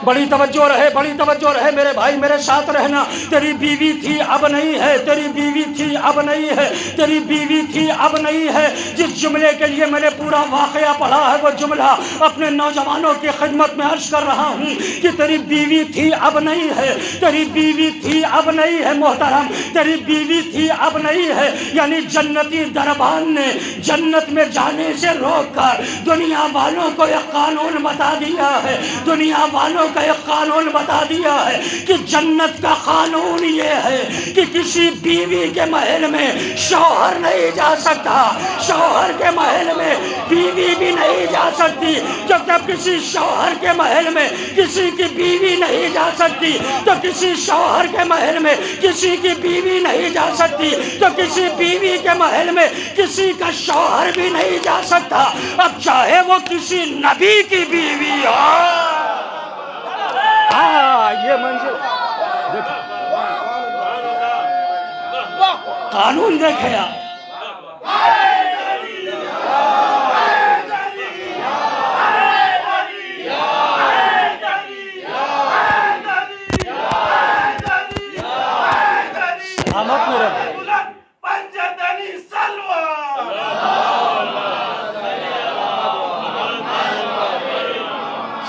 بڑی توجہ رہے، بڑی توجہ رہے میرے بھائی، میرے ساتھ رہنا۔ تیری بیوی تھی اب نہیں ہے، تیری بیوی تھی اب نہیں ہے، تیری بیوی تھی اب نہیں ہے۔ جس جملے کے لیے میں نے پورا واقعہ پڑھا ہے وہ جملہ اپنے نوجوانوں کی خدمت میں عرض کر رہا ہوں کہ تیری بیوی تھی اب نہیں ہے، تیری بیوی تھی اب نہیں ہے محترم، تیری بیوی تھی اب نہیں ہے۔ یعنی جنتی دربان نے جنت میں جانے سے روک کر دنیا والوں کو ایک قانون بتا دیا ہے، دنیا والوں کا ایک قانون بتا دیا ہے کہ جنت کا قانون یہ ہے کہ کسی بیوی کے محل میں شوہر نہیں جا سکتا، شوہر کے محل میں بیوی بھی نہیں جا سکتی۔ جب کسی شوہر کے محل میں کسی کی بیوی نہیں جا سکتی تو کسی شوہر کے محل میں کسی کی بیوی نہیں جا سکتی، تو کسی بیوی کے محل میں کسی کا شوہر بھی نہیں جا سکتا، اب چاہے وہ کسی نبی کی بیوی ہو۔ یہ منظر قانون دیکھے آپ۔ سلامت میرے بھائی،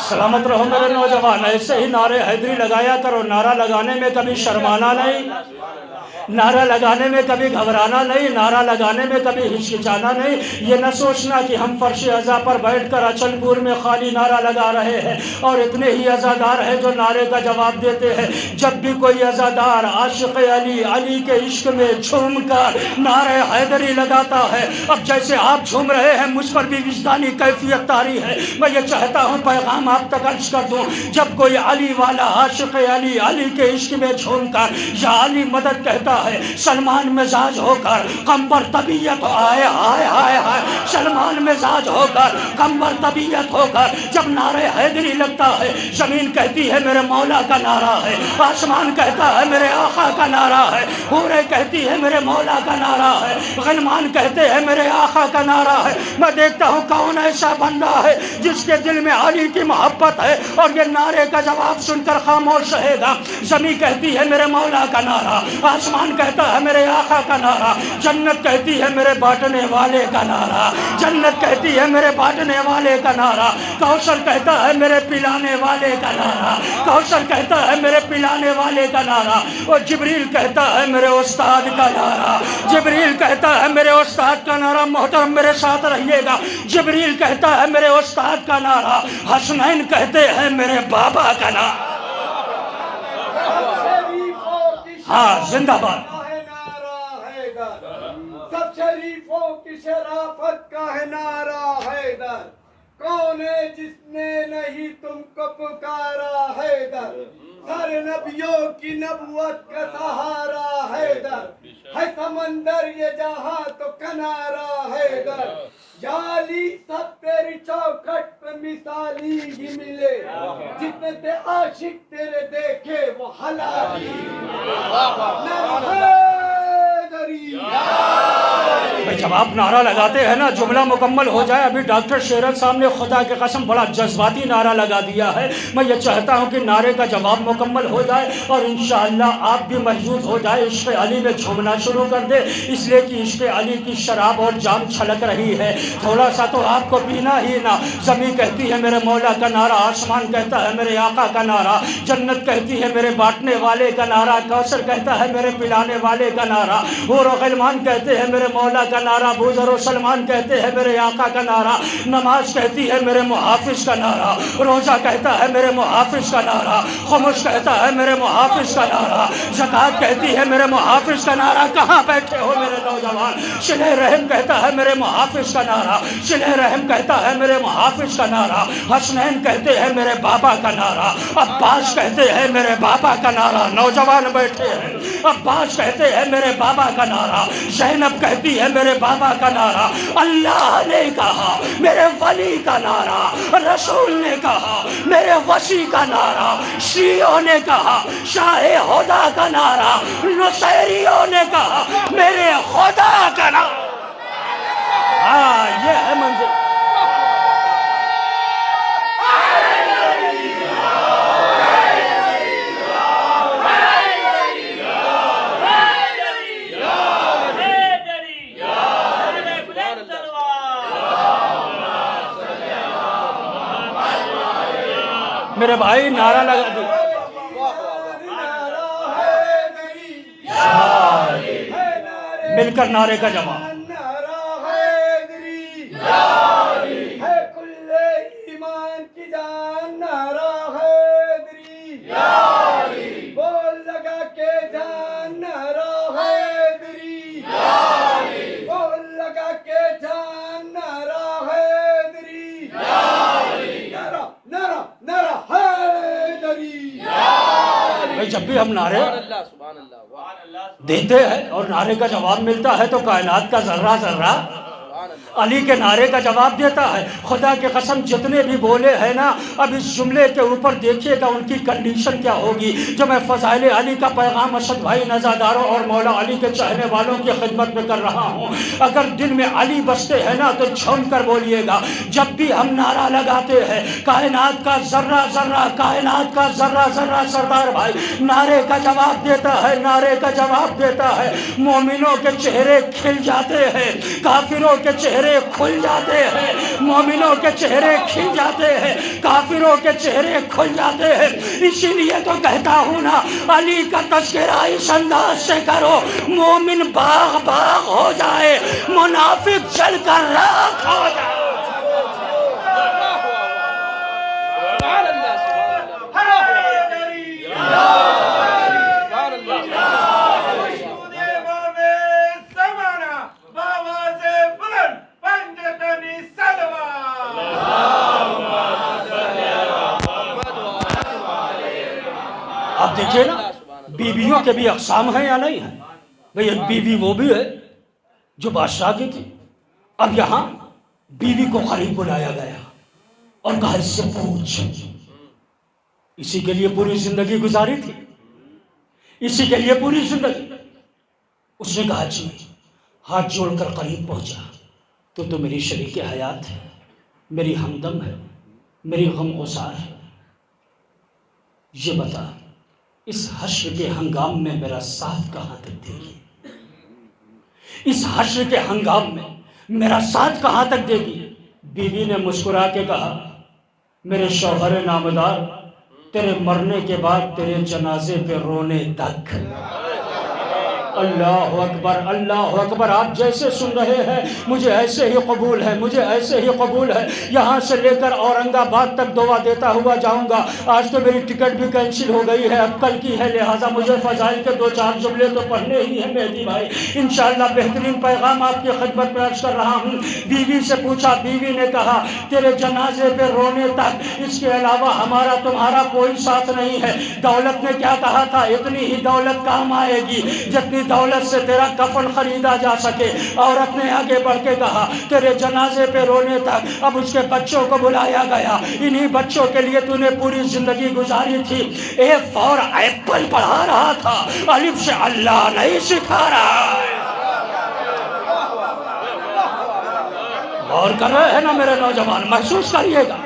سلامت رہو میرے نوجوان۔ ایسے ہی نعرے حیدری لگایا کرو، نعرہ لگانے میں کبھی شرمانا نہیں، نعرہ لگانے میں کبھی گھبرانا نہیں، نعرہ لگانے میں کبھی ہچکچانا نہیں، یہ نہ سوچنا کہ ہم فرش عزا پر بیٹھ کر اچل پور میں خالی نعرہ لگا رہے ہیں اور اتنے ہی عزادار ہیں جو نعرے کا جواب دیتے ہیں۔ جب بھی کوئی عزادار عاشق علی، علی کے عشق میں جھوم کر نعرہ حیدری لگاتا ہے، اب جیسے آپ جھوم رہے ہیں مجھ پر بھی وجدانی کیفیت طاری ہے، میں یہ چاہتا ہوں پیغام آپ تک عرض کر دوں، جب کوئی علی والا عاشق علی، علی کے عشق میں جھوم کر یا علی مدد کہتا ہے، سلمان مزاج ہو کر قمبر طبیعت آئے ہائے ہائے ہائے، سلمان مزاج ہو کر قمبر طبیعت ہو کر جب نعرہ حیدری لگتا ہے، زمین کہتی ہے میرے مولا کا نعرہ ہے، آسمان کہتا ہے میرے آقا کا نعرہ ہے، حوریں کہتی ہے میرے مولا کا نعرہ ہے، غلمان کہتے ہیں میرے آقا کا نعرہ ہے۔ میں دیکھتا ہوں کون ایسا بندہ ہے جس کے دل میں علی کی محبت ہے اور یہ نعرے کا جواب سن کر خاموش رہے گا۔ زمین کہتی ہے میرے مولا کا نعرہ، آسمان کہتا ہے میرے آقا کا نعرہ، جنت کہتی ہے میرے بانٹنے والے کا نعرہ، جنت کہتی ہے میرے بانٹنے والے کا نعرہ، کوثر کہتا ہے میرے پلانے والے کا نعرہ، کوثر کہتا ہے میرے پلانے والے کا نعرہ، اور جبریل کہتا ہے میرے استاد کا نعرہ، جبریل کہتا ہے میرے استاد کا نعرہ۔ محترم میرے ساتھ رہیے گا، جبریل کہتا ہے میرے استاد کا نعرہ، حسنین کہتے ہیں میرے بابا کا نعرہ۔ ہاں زندہ باد۔ سب شریفوں کی شرافت کا ہے نعرہ حیدر، کون ہے جس نے نہیں تم کو پکارا حیدر، سارے نبیوں کی نبوت کا سہارا حیدر، ہے سمندر یہ جہاں تو کنارہ حیدر، یا علی سب تیری چوکھٹ پہ مثالی ہی ملے، جتنے تھے عاشق تیرے دیکھے وہ حلالی، جب آپ نعرہ لگاتے ہیں نا جملہ مکمل ہو جائے، ابھی ڈاکٹر شیرت صاحب نے خدا کے قسم بڑا جذباتی نعرہ لگا دیا ہے، میں یہ چاہتا ہوں کہ نعرے کا جواب مکمل ہو جائے اور انشاءاللہ آپ بھی محظوظ ہو جائے، عشق علی میں جھومنا شروع کر دے، اس لیے کہ عشق علی کی شراب اور جام چھلک رہی ہے، تھوڑا سا تو آپ کو پینا ہی نا۔ زمین کہتی ہے میرے مولا کا نعرہ، آسمان کہتا ہے میرے آقا کا نعرہ، جنت کہتی ہے میرے بانٹنے والے کا نعرہ، کوثر کہتا ہے میرے پلانے والے کا نعرہ، حور و غلمان کہتے ہیں میرے مولا کا نعرہ، بوذر و سلمان کہتے ہیں میرے آقا کا نعرہ، نماز کہتی ہے میرے محافظ کا نعرہ، روزہ کہتا ہے میرے محافظ کا نعرہ، خمس کہتا ہے میرے محافظ کا نعرہ، زکوٰۃ کہتی ہے میرے محافظ کا نعرہ۔ کہاں بیٹھے ہو میرے نوجوان؟ صلہ رحم کہتا ہے میرے محافظ کا نعرہ، صلہ رحم کہتا ہے میرے محافظ کا نعرہ، حسنین کہتے ہیں میرے بابا کا نعرہ، عباس کہتے ہیں میرے بابا کا نعرہ، نوجوان بیٹھے ہیں، عباس کہتے ہیں میرے بابا کا نعرہ، زینب کہتی ہے میرے بابا کا نعرہ، اللہ نے کہا میرے ولی کا نعرہ، رسول نے کہا میرے وسیع کا نعرہ، شیعوں نے کہا شاہ خدا کا نعرہ، نصیریوں نے کہا میرے خدا کا نعرہ۔ ہاں یہ ہے منظر۔ میرے بھائی نعرہ لگا دی، مل کر نعرے کا جواب۔ ہے کل ایمان کی جان نعرہ حیدری، بول لگا کے جان نعرہ حیدری، بول لگا کے جان نعرہ حیدری، نعرہ نعرہ نعرہ حیدری۔ بھائی جب بھی ہم نعرے دیتے ہیں اور نعرے کا جواب ملتا ہے تو کائنات کا ذرہ ذرہ علی کے نعرے کا جواب دیتا ہے۔ خدا کے قسم جتنے بھی بولے ہیں نا، اب اس جملے کے اوپر دیکھیے گا ان کی کنڈیشن کیا ہوگی۔ جو میں فضائل علی کا پیغام اسد بھائی نزاداروں اور مولا علی کے چاہنے والوں کی خدمت میں کر رہا ہوں، اگر دل میں علی بستے ہیں نا تو جھوم کر بولیے گا۔ جب بھی ہم نعرہ لگاتے ہیں کائنات کا ذرہ ذرہ، کائنات کا ذرہ ذرہ سردار بھائی نعرے کا جواب دیتا ہے، نعرے کا جواب دیتا ہے۔ مومنوں کے چہرے کھل جاتے ہیں، کافروں کے چہرے کھل جاتے ہیں، مومنوں کے چہرے کھل جاتے ہیں، کافروں کے چہرے کھل جاتے ہیں۔ اسی لیے تو کہتا ہوں نا، علی کا تذکرہ اس انداز سے کرو، مومن باغ باغ ہو جائے، منافق جل کر راکھ ہو جائے۔ اب دیکھیے نا، بیویوں کے بھی اقسام ہیں یا نہیں ہیں؟ بھئی ایک بیوی وہ بھی ہے جو بادشاہ کی تھی، اب یہاں بیوی کو قریب بلایا گیا اور کہا اس سے پوچھ، اسی کے لیے پوری زندگی گزاری تھی، اسی کے لیے پوری زندگی۔ اس نے کہا جی، ہاتھ جوڑ کر قریب پہنچا، تو میری شریک حیات ہے، میری ہمدم ہے، میری غم گسار ہے۔ یہ بتا، اس حشر کے ہنگام میں میرا ساتھ کہاں تک دے گی؟ اس حشر کے ہنگام میں میرا ساتھ کہاں تک دے گی؟ بیوی نے مسکرا کے کہا، میرے شوہر نامدار، تیرے مرنے کے بعد تیرے جنازے پہ رونے تک۔ اللہ اکبر، اللہ اکبر۔ آپ جیسے سن رہے ہیں مجھے ایسے ہی قبول ہے، مجھے ایسے ہی قبول ہے۔ یہاں سے لے کر اورنگ آباد تک دعا دیتا ہوا جاؤں گا۔ آج تو میری ٹکٹ بھی کینسل ہو گئی ہے، اب کل کی ہے، لہٰذا مجھے فضائل کے 2-4 جملے تو پڑھنے ہی ہیں مہدی بھائی۔ انشاءاللہ بہترین پیغام آپ کی خدمت میں عرض کر رہا ہوں۔ بیوی سے پوچھا، بیوی نے کہا تیرے جنازے پہ رونے تک، اس کے علاوہ ہمارا تمہارا کوئی ساتھ نہیں ہے۔ دولت نے کیا کہا تھا؟ اتنی ہی دولت کام آئے گی جتنی دولت سے تیرا کفن خریدا جا سکے۔ عورت نے آگے بڑھ کے کہا تیرے جنازے پہ رونے تک۔ اب اس کے بچوں کو بلایا گیا، انہی بچوں کے لیے تو نے پوری زندگی گزاری تھی۔ اے فور ایپل پڑھا رہا تھا، الف سے اللہ نہیں سکھا رہا ہے۔ غور کر رہے ہیں نا میرے نوجوان، محسوس کریے گا۔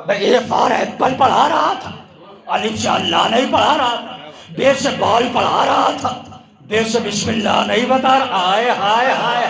اے فور ایپل پڑھا رہا تھا، الف سے اللہ نہیں پڑھا رہا تھا، بے سے بال پڑھا رہا تھا، بے سے بسم اللہ نہیں بتا رہا، آئے ہائے ہائے،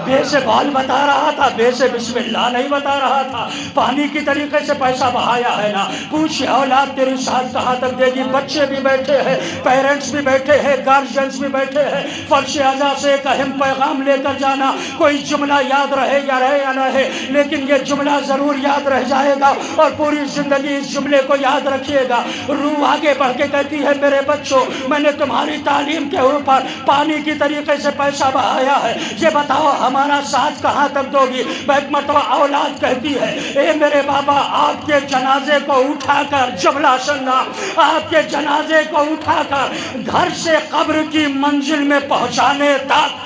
بے سے بال بتا رہا تھا، بے سے بسم اللہ نہیں بتا رہا تھا۔ پانی کی طریقے سے پیسہ بہایا ہے نا۔ پوچھ اولاد تیری ساتھ کہاں تک دے گی؟ بچے بھی بیٹھے ہیں، پیرنٹس بھی بیٹھے ہیں، گارجینس بھی بیٹھے ہیں۔ فرش اعضاء سے ایک اہم پیغام لے کر جانا، کوئی جملہ یاد رہے یا نہ رہے، لیکن یہ جملہ ضرور یاد رہ جائے گا اور پوری زندگی اس جملے کو یاد رکھیے گا۔ روح آگے بڑھ کے کہتی ہے میرے بچوں، میں نے تمہاری تعلیم کے اوپر پانی کی طریقے سے پیسہ بہایا ہے، یہ بتاؤ ہمارا ساتھ کہاں تک دو گی؟ ایک مرتبہ اولاد کہتی ہے اے میرے بابا، آپ کے جنازے کو اٹھا کر، جملہ سننا، آپ کے جنازے کو اٹھا کر گھر سے قبر کی منزل میں پہنچانے تک،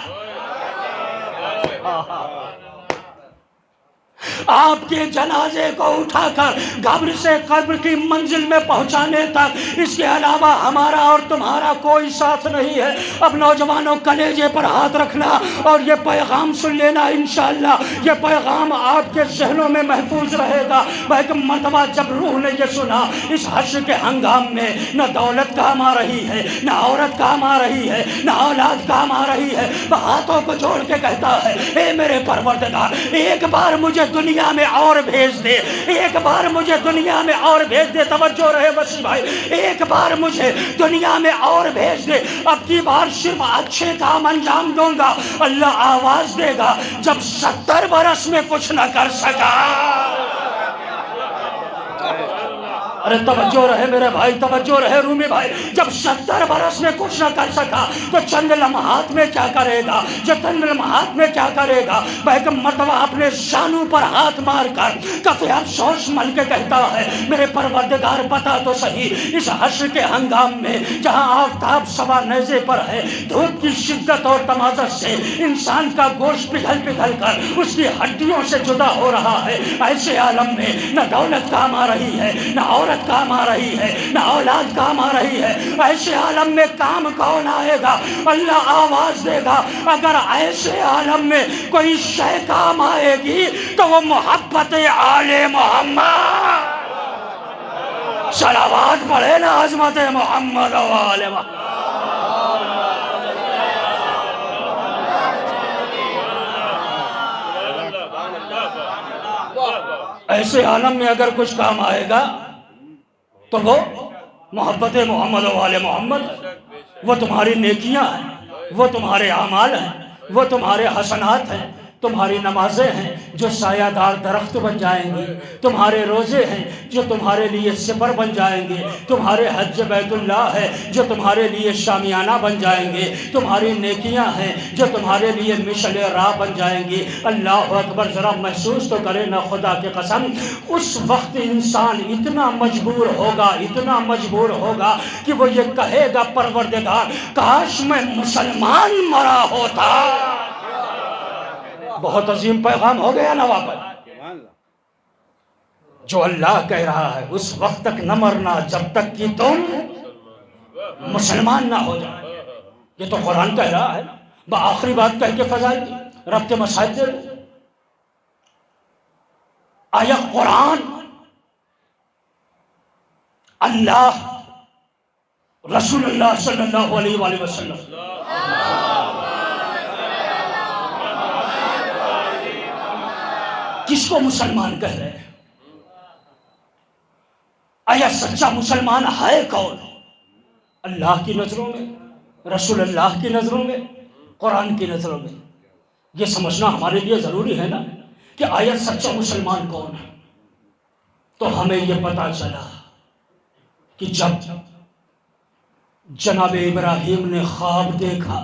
آپ کے جنازے کو اٹھا کر قبر سے قبر کی منزل میں پہنچانے تک، اس کے علاوہ ہمارا اور تمہارا کوئی ساتھ نہیں ہے۔ اب نوجوانوں کلیجے پر ہاتھ رکھنا اور یہ پیغام سن لینا، انشاءاللہ یہ پیغام آپ کے ذہنوں میں محفوظ رہے گا۔ ایک مرتبہ جب روح نے یہ سنا، اس حشر کے ہنگام میں نہ دولت کام آ رہی ہے، نہ عورت کام آ رہی ہے، نہ اولاد کام آ رہی ہے، ہاتھوں کو جوڑ کے کہتا ہے اے میرے پروردگار، ایک بار مجھے دنیا میں اور بھیج دے، ایک بار مجھے دنیا میں اور بھیج دے۔ توجہ رہے وسیع بھائی، ایک بار مجھے دنیا میں اور بھیج دے، اب کی بار صرف اچھے کام انجام دوں گا۔ اللہ آواز دے گا جب 70 برس میں کچھ نہ کر سکا۔ ارے توجہ رہے میرے بھائی، توجہ رہے رومی بھائی، جب 70 برس میں کچھ نہ کر سکا تو چند لمحات میں کیا کرے گا؟ جو چند لمحات میں کیا کرے گا؟ ایک مرتبہ اپنے شانوں پر ہاتھ مار کر کف افسوس مل کے کہتا ہے میرے پروردگار بتا تو صحیح، اس حشر کے ہنگام میں جہاں آفتاب سوا نیزے پر ہے، دھوپ کی شدت اور تمازت سے انسان کا گوشت پگھل پگھل کر اس کی ہڈیوں سے جدا ہو رہا ہے، ایسے عالم میں نہ دولت کام آ رہی ہے، نہ عورت کام آ رہی ہے، نہ اولاد کام آ رہی ہے، ایسے عالم میں کام کون آئے گا؟ اللہ آواز دے گا اگر ایسے عالم میں کوئی شے کام آئے گی تو وہ محبت آل محمد۔ صلوات پڑھے نا عظمت محمد و آل محمد۔ ایسے عالم میں اگر کچھ کام آئے گا تو وہ محبت محمد و آل محمد، وہ تمہاری نیکیاں ہیں، وہ تمہارے اعمال ہیں، وہ تمہارے حسنات ہیں، تمہاری نمازیں ہیں جو سایہ دار درخت بن جائیں گی، تمہارے روزے ہیں جو تمہارے لیے سپر بن جائیں گے، تمہارے حج بیت اللہ ہے جو تمہارے لیے شامیانہ بن جائیں گے، تمہاری نیکیاں ہیں جو تمہارے لیے مشعل راہ بن جائیں گی۔ اللہ اکبر، ذرا محسوس تو کرے نا خدا کی قسم، اس وقت انسان اتنا مجبور ہوگا، اتنا مجبور ہوگا کہ وہ یہ کہے گا پروردگار کاش میں مسلمان مرا ہوتا۔ بہت عظیم پیغام ہو گیا نا واپس، جو اللہ کہہ رہا ہے اس وقت تک نہ مرنا جب تک کہ تم مسلمان نہ ہو جائے۔ یہ تو قرآن کہہ رہا ہے، آخری بات کہہ کے فضائل کی رب کے مسائل دے دو۔ آیا قرآن، اللہ، رسول اللہ صلی اللہ علیہ وآلہ وسلم کس کو مسلمان کہہ رہے ہیں؟ آیا سچا مسلمان ہے کون؟ اللہ کی نظروں میں، رسول اللہ کی نظروں میں، قرآن کی نظروں میں؟ یہ سمجھنا ہمارے لیے ضروری ہے نا کہ آیا سچا مسلمان کون ہے؟ تو ہمیں یہ پتا چلا کہ جب جناب ابراہیم نے خواب دیکھا،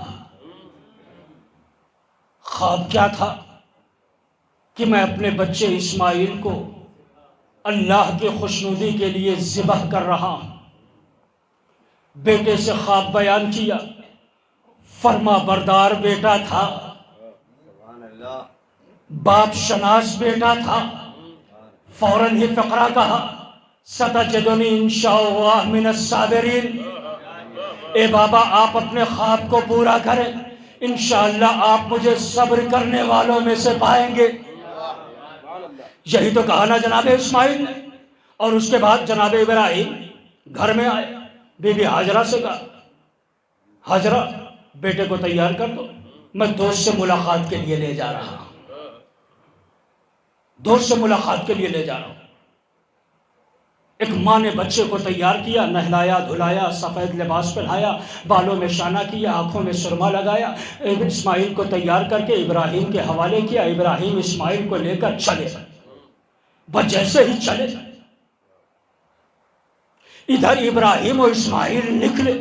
خواب کیا تھا کہ میں اپنے بچے اسماعیل کو اللہ کے خوشنودی کے لیے ذبح کر رہا ہوں۔ بیٹے سے خواب بیان کیا، فرما بردار بیٹا تھا، باپ شناس بیٹا تھا، فوراً ہی فقرہ کہا ستجدنی انشاءاللہ من الصابرین۔ اے بابا آپ اپنے خواب کو پورا کریں، انشاءاللہ آپ مجھے صبر کرنے والوں میں سے پائیں گے۔ یہی تو کہا نا جناب اسماعیل نے۔ اور اس کے بعد جناب ابراہیم گھر میں آئے، بی بی ہاجرہ سے کہا ہاجرہ بیٹے کو تیار کر دو، میں دوست سے ملاقات کے لیے لے جا رہا ہوں، دوست سے ملاقات کے لیے لے جا رہا ہوں۔ ایک ماں نے بچے کو تیار کیا، نہلایا دھلایا، سفید لباس پہنایا، بالوں میں شانہ کیا، آنکھوں میں سرما لگایا، اسماعیل کو تیار کر کے ابراہیم کے حوالے کیا۔ ابراہیم اسماعیل کو لے کر چلے، بس جیسے ہی چلے ادھر ابراہیم اور اسماعیل نکلے،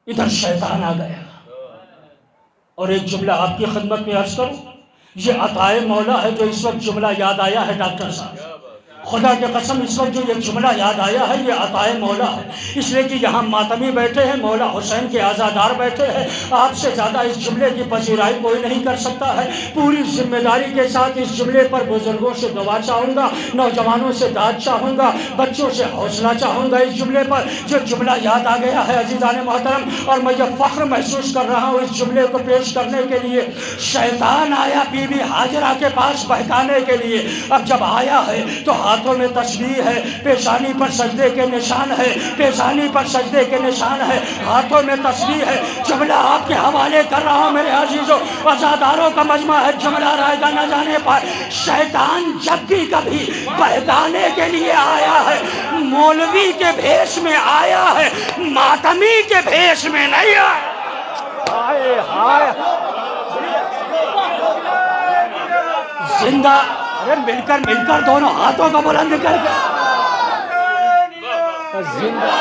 ادھر شیطان آ گیا۔ اور ایک جملہ آپ کی خدمت میں عرض کروں، یہ عطائے مولا ہے جو اس وقت جملہ یاد آیا ہے ڈاکٹر صاحب، خدا کے قسم اس وقت جو یہ جملہ یاد آیا ہے یہ عطائے مولا ہے، اس لیے کہ یہاں ماتمی بیٹھے ہیں، مولا حسین کے عزادار بیٹھے ہیں۔ آپ سے زیادہ اس جملے کی پذیرائی کوئی نہیں کر سکتا ہے۔ پوری ذمہ داری کے ساتھ اس جملے پر بزرگوں سے دعا چاہوں گا، نوجوانوں سے داد چاہوں گا، بچوں سے حوصلہ چاہوں گا۔ اس جملے پر جو جملہ یاد آ گیا ہے عزیزان محترم، اور میں یہ فخر محسوس کر رہا ہوں اس جملے کو پیش کرنے کے لیے، شیطان آیا بی بی ہاجرہ کے پاس بہکانے کے لیے۔ اب جب آیا ہے تو ہاتھوں میں تسبیح ہے، پیشانی پر سجدے کے نشان ہے، پیشانی پر سجدے کے نشان ہے، ہاتھوں میں تسبیح ہے۔ جملہ آپ کے حوالے کر رہا ہوں میرے عزیزوں، عزاداروں کا مجمع ہے، جملہ رائے گا نہ جانے پر۔ شیطان جب بھی کبھی بہکانے کے لیے آیا ہے، مولوی کے بھیش میں آیا ہے، ماتمی کے بھیش میں نہیں آیا۔ زندہ، ارے مل کر دونوں ہاتھوں کو بلند کر کے زندہ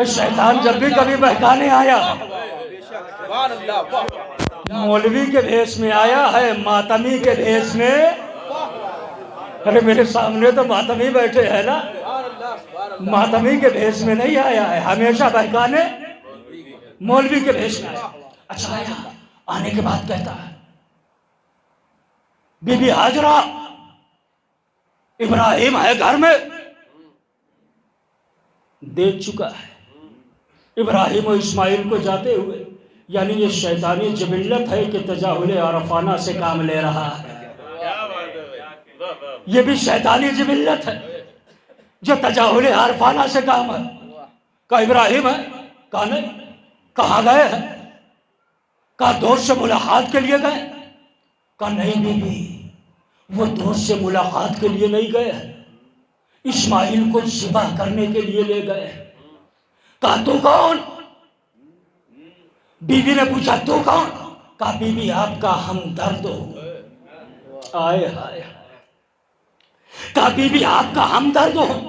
شیطان جب بھی کبھی بہکانے آیا، مولوی کے بھیس میں آیا ہے، ماتمی کے بھیس میں۔ ارے میرے سامنے تو ماتمی بیٹھے ہیں نا، ماتمی کے بھیس میں نہیں آیا ہے، ہمیشہ بہکانے مولوی کے بھیس میں آیا۔ اچھا آیا، آنے کے بعد کہتا ہے بی بی ہاجرہ ابراہیم ہے گھر میں، دیکھ چکا ہے ابراہیم و اسماعیل کو جاتے ہوئے، یعنی یہ شیطانی جبلت ہے کہ تجاہل عرفانہ سے کام لے رہا ہے. یہ بھی شیطانی جبلت ہے جو تجاہل عرفانہ سے کام ہے. کہا ابراہیم ہے؟ کہا نہیں. کہاں گئے ہیں؟ کہا دوست سے ملاقات کے لیے گئے. کہا نہیں بی بی، وہ دوست سے ملاقات کے لیے نہیں گئے ہیں، اسماعیل کو ذبح کرنے کے لیے لے گئے. کہا تو کون؟ بی بی نے پوچھا تو کون؟ کہا بی بی آپ کا ہمدرد ہوں. آئے ہائے. کہا بی بی آپ کا ہمدرد ہوں.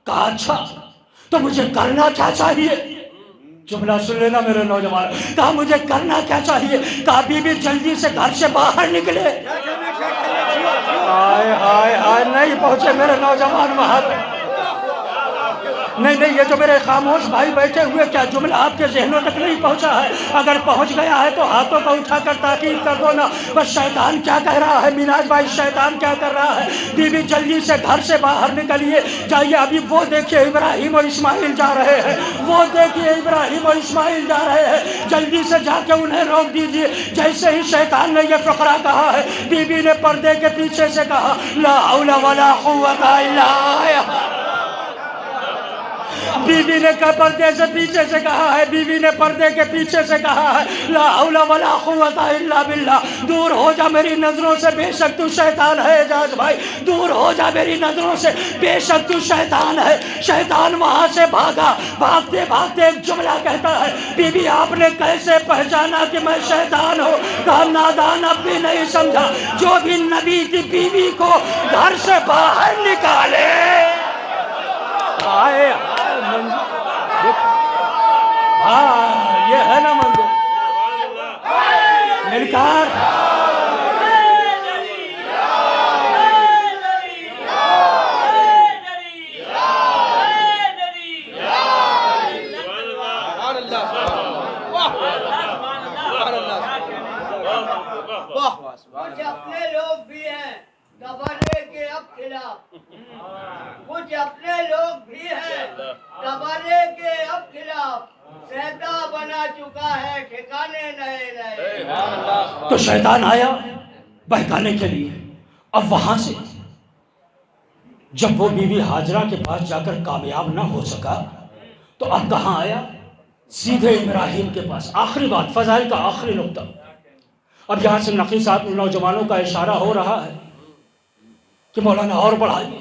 کہا اچھا تو مجھے کرنا کیا چاہیے؟ جملہ سن لینا میرے نوجوان. کہا مجھے کرنا کیا چاہیے؟ کہا بی بی جلدی سے گھر سے باہر نکلے. ہائے ہائے ہائے، نہیں پہنچے میرے نوجوان وہاں پہ. نہیں، یہ جو میرے خاموش بھائی بیٹھے ہوئے، کیا جملہ آپ کے ذہنوں تک نہیں پہنچا ہے؟ اگر پہنچ گیا ہے تو ہاتھوں کو اٹھا کر تاکید کر دو نا. بس شیطان کیا کہہ رہا ہے مناج بھائی، شیطان کیا کر رہا ہے؟ بی بی جلدی سے گھر سے باہر نکلیے، جائیے. ابھی وہ دیکھیے ابراہیم اور اسماعیل جا رہے ہیں، وہ دیکھیے ابراہیم اور اسماعیل جا رہے ہیں، جلدی سے جا کے انہیں روک دیجیے. جیسے ہی شیطان نے یہ فقرہ کہا ہے، بی بی نے پردے کے پیچھے سے کہا لا حول ولا قوت الا باللہ. بی بی نے پردے سے پیچھے سے کہا ہے، بی بی نے پردے کے پیچھے سے کہا ہے لا حول ولا قوت الا باللہ. دور ہو جا میری نظروں سے، بے شک تو شیطان ہے. اعجاز بھائی دور ہو جا میری نظروں سے، بے شک تو شیطان ہے. شیطان وہاں سے بھاگا. بھاگتے بھاگتے ایک جملہ کہتا ہے بی بی آپ نے کیسے پہچانا کہ میں شیطان ہوں؟ کہا نادان اب بھی نہیں سمجھا. جو بھی نبی کی بیوی کو گھر سے باہر نکالے. آئے ہاں، یہ ہے نا منظر مل کر. کچھ اپنے لوگ بھی ہیں تبرے کے اب خلاف، کچھ اپنے لوگ بھی ہیں تبرے کے اب خلاف. شیطان بنا چکا ہے ٹھکانے نئے نئے. تو شیطان آیا بہکانے کے لیے. اب وہاں سے جب وہ بی بی ہاجرہ کے پاس جا کر کامیاب نہ ہو سکا تو اب کہاں آیا؟ سیدھے ابراہیم کے پاس. آخری بات، فضائل کا آخری نقطہ. اب یہاں سے نقی صاحب نوجوانوں کا اشارہ ہو رہا ہے کہ مولانا اور بڑھائیے.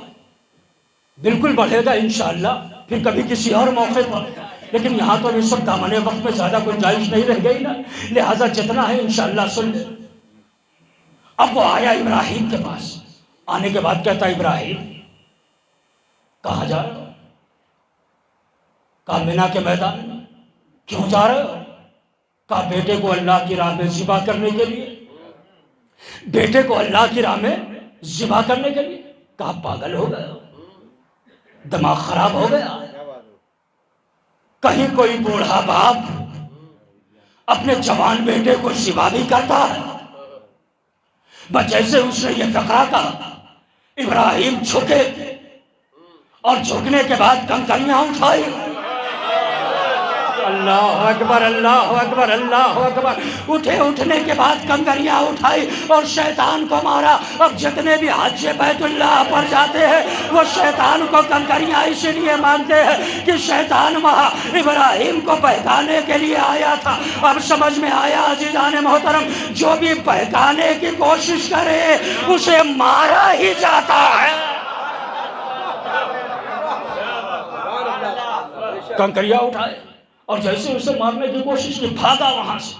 بالکل بڑھے گا انشاءاللہ، پھر کبھی کسی اور موقع پر. لیکن یہاں تو اس وقت دامن وقت میں زیادہ گنجائش نہیں رہ گئی نا، لہٰذا جتنا ہے انشاءاللہ سن لیں. اب وہ آیا ابراہیم کے پاس. آنے کے بعد کہتا ابراہیم کہاں جا رہے ہو؟ کہا مینا کے میدان میں. کیوں جا رہے ہو؟ کہا بیٹے کو اللہ کی راہ میں ذبح کرنے کے لیے. بیٹے کو اللہ کی راہ میں ذبح کرنے کے لیے. کہا پاگل ہو گیا، دماغ خراب ہو گیا. کہیں کوئی بوڑھا باپ اپنے جوان بیٹے کو ذبح بھی کرتا ہے؟ بس جیسے اس نے یہ فقرہ کہا، ابراہیم جھکے اور جھکنے کے بعد کنکریاں اٹھائی. اللہ اکبر، اللہ اکبر، اللہ اکبر. اٹھنے کے بعد کنکریاں اٹھائی اور شیطان کو مارا. اب جتنے بھی حج بیت اللہ پر جاتے ہیں وہ شیطان کو کنکریاں اس لیے مانتے ہیں کہ شیطان وہاں ابراہیم کو بہکانے کے لیے آیا تھا. اب سمجھ میں آیا عزیزان محترم، جو بھی بہکانے کی کوشش کرے اسے مارا ہی جاتا ہے. کنکریاں اٹھائے اور جیسے اسے مارنے کی کوشش کی بھاگا وہاں سے.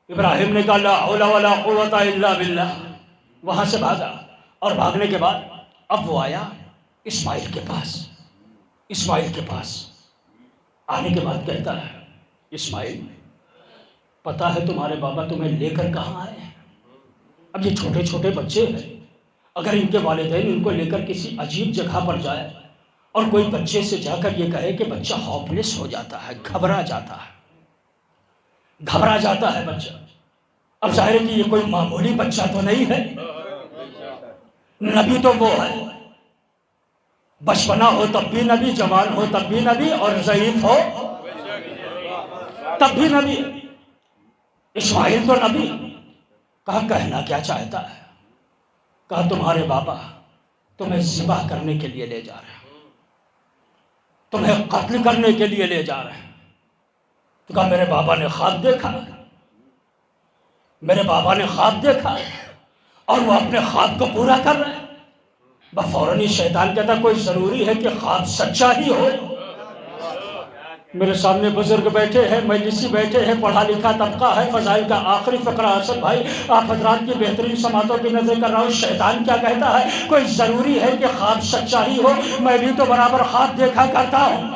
ابراہیم نے کہا لا حول ولا قوت الا باللہ. وہاں سے بھاگا اور بھاگنے کے بعد اب وہ آیا اسماعیل کے پاس. اسماعیل کے پاس آنے کے بعد کہتا ہے اسماعیل پتہ ہے تمہارے بابا تمہیں لے کر کہاں آئے ہیں؟ اب یہ چھوٹے چھوٹے بچے ہیں، اگر ان کے والدین ان کو لے کر کسی عجیب جگہ پر جائے اور کوئی بچے سے جا کر یہ کہے کہ بچہ ہوپلیس ہو جاتا ہے، گھبرا جاتا ہے بچہ. اب ظاہر ہے کہ یہ کوئی معمولی بچہ تو نہیں ہے، نبی تو وہ ہے. بچپنا ہو تب بھی نبی، جوان ہو تب بھی نبی، اور ضعیف ہو تب بھی نبی. اسماعیل تو نبی. کہا کہنا کیا چاہتا ہے؟ کہا تمہارے بابا تمہیں ذبح کرنے کے لیے لے جا رہے ہیں، تمہیں قتل کرنے کے لیے لے جا رہے ہیں. تو کہا میرے بابا نے خواب دیکھا، میرے بابا نے خواب دیکھا اور وہ اپنے خواب کو پورا کر رہے ہیں. بفوراً ہی شیطان کہتا کوئی ضروری ہے کہ خواب سچا ہی ہو؟ میرے سامنے بزرگ بیٹھے ہیں، مجلسی بیٹھے ہیں، پڑھا لکھا طبقہ ہے، فضائل کا آخری فقرہ. حسن بھائی آپ حضرات کی بہترین سماعتوں کی نظر کر رہا ہوں. شیطان کیا کہتا ہے؟ کوئی ضروری ہے کہ خواب سچا ہی ہو؟ میں بھی تو برابر خواب دیکھا کرتا ہوں،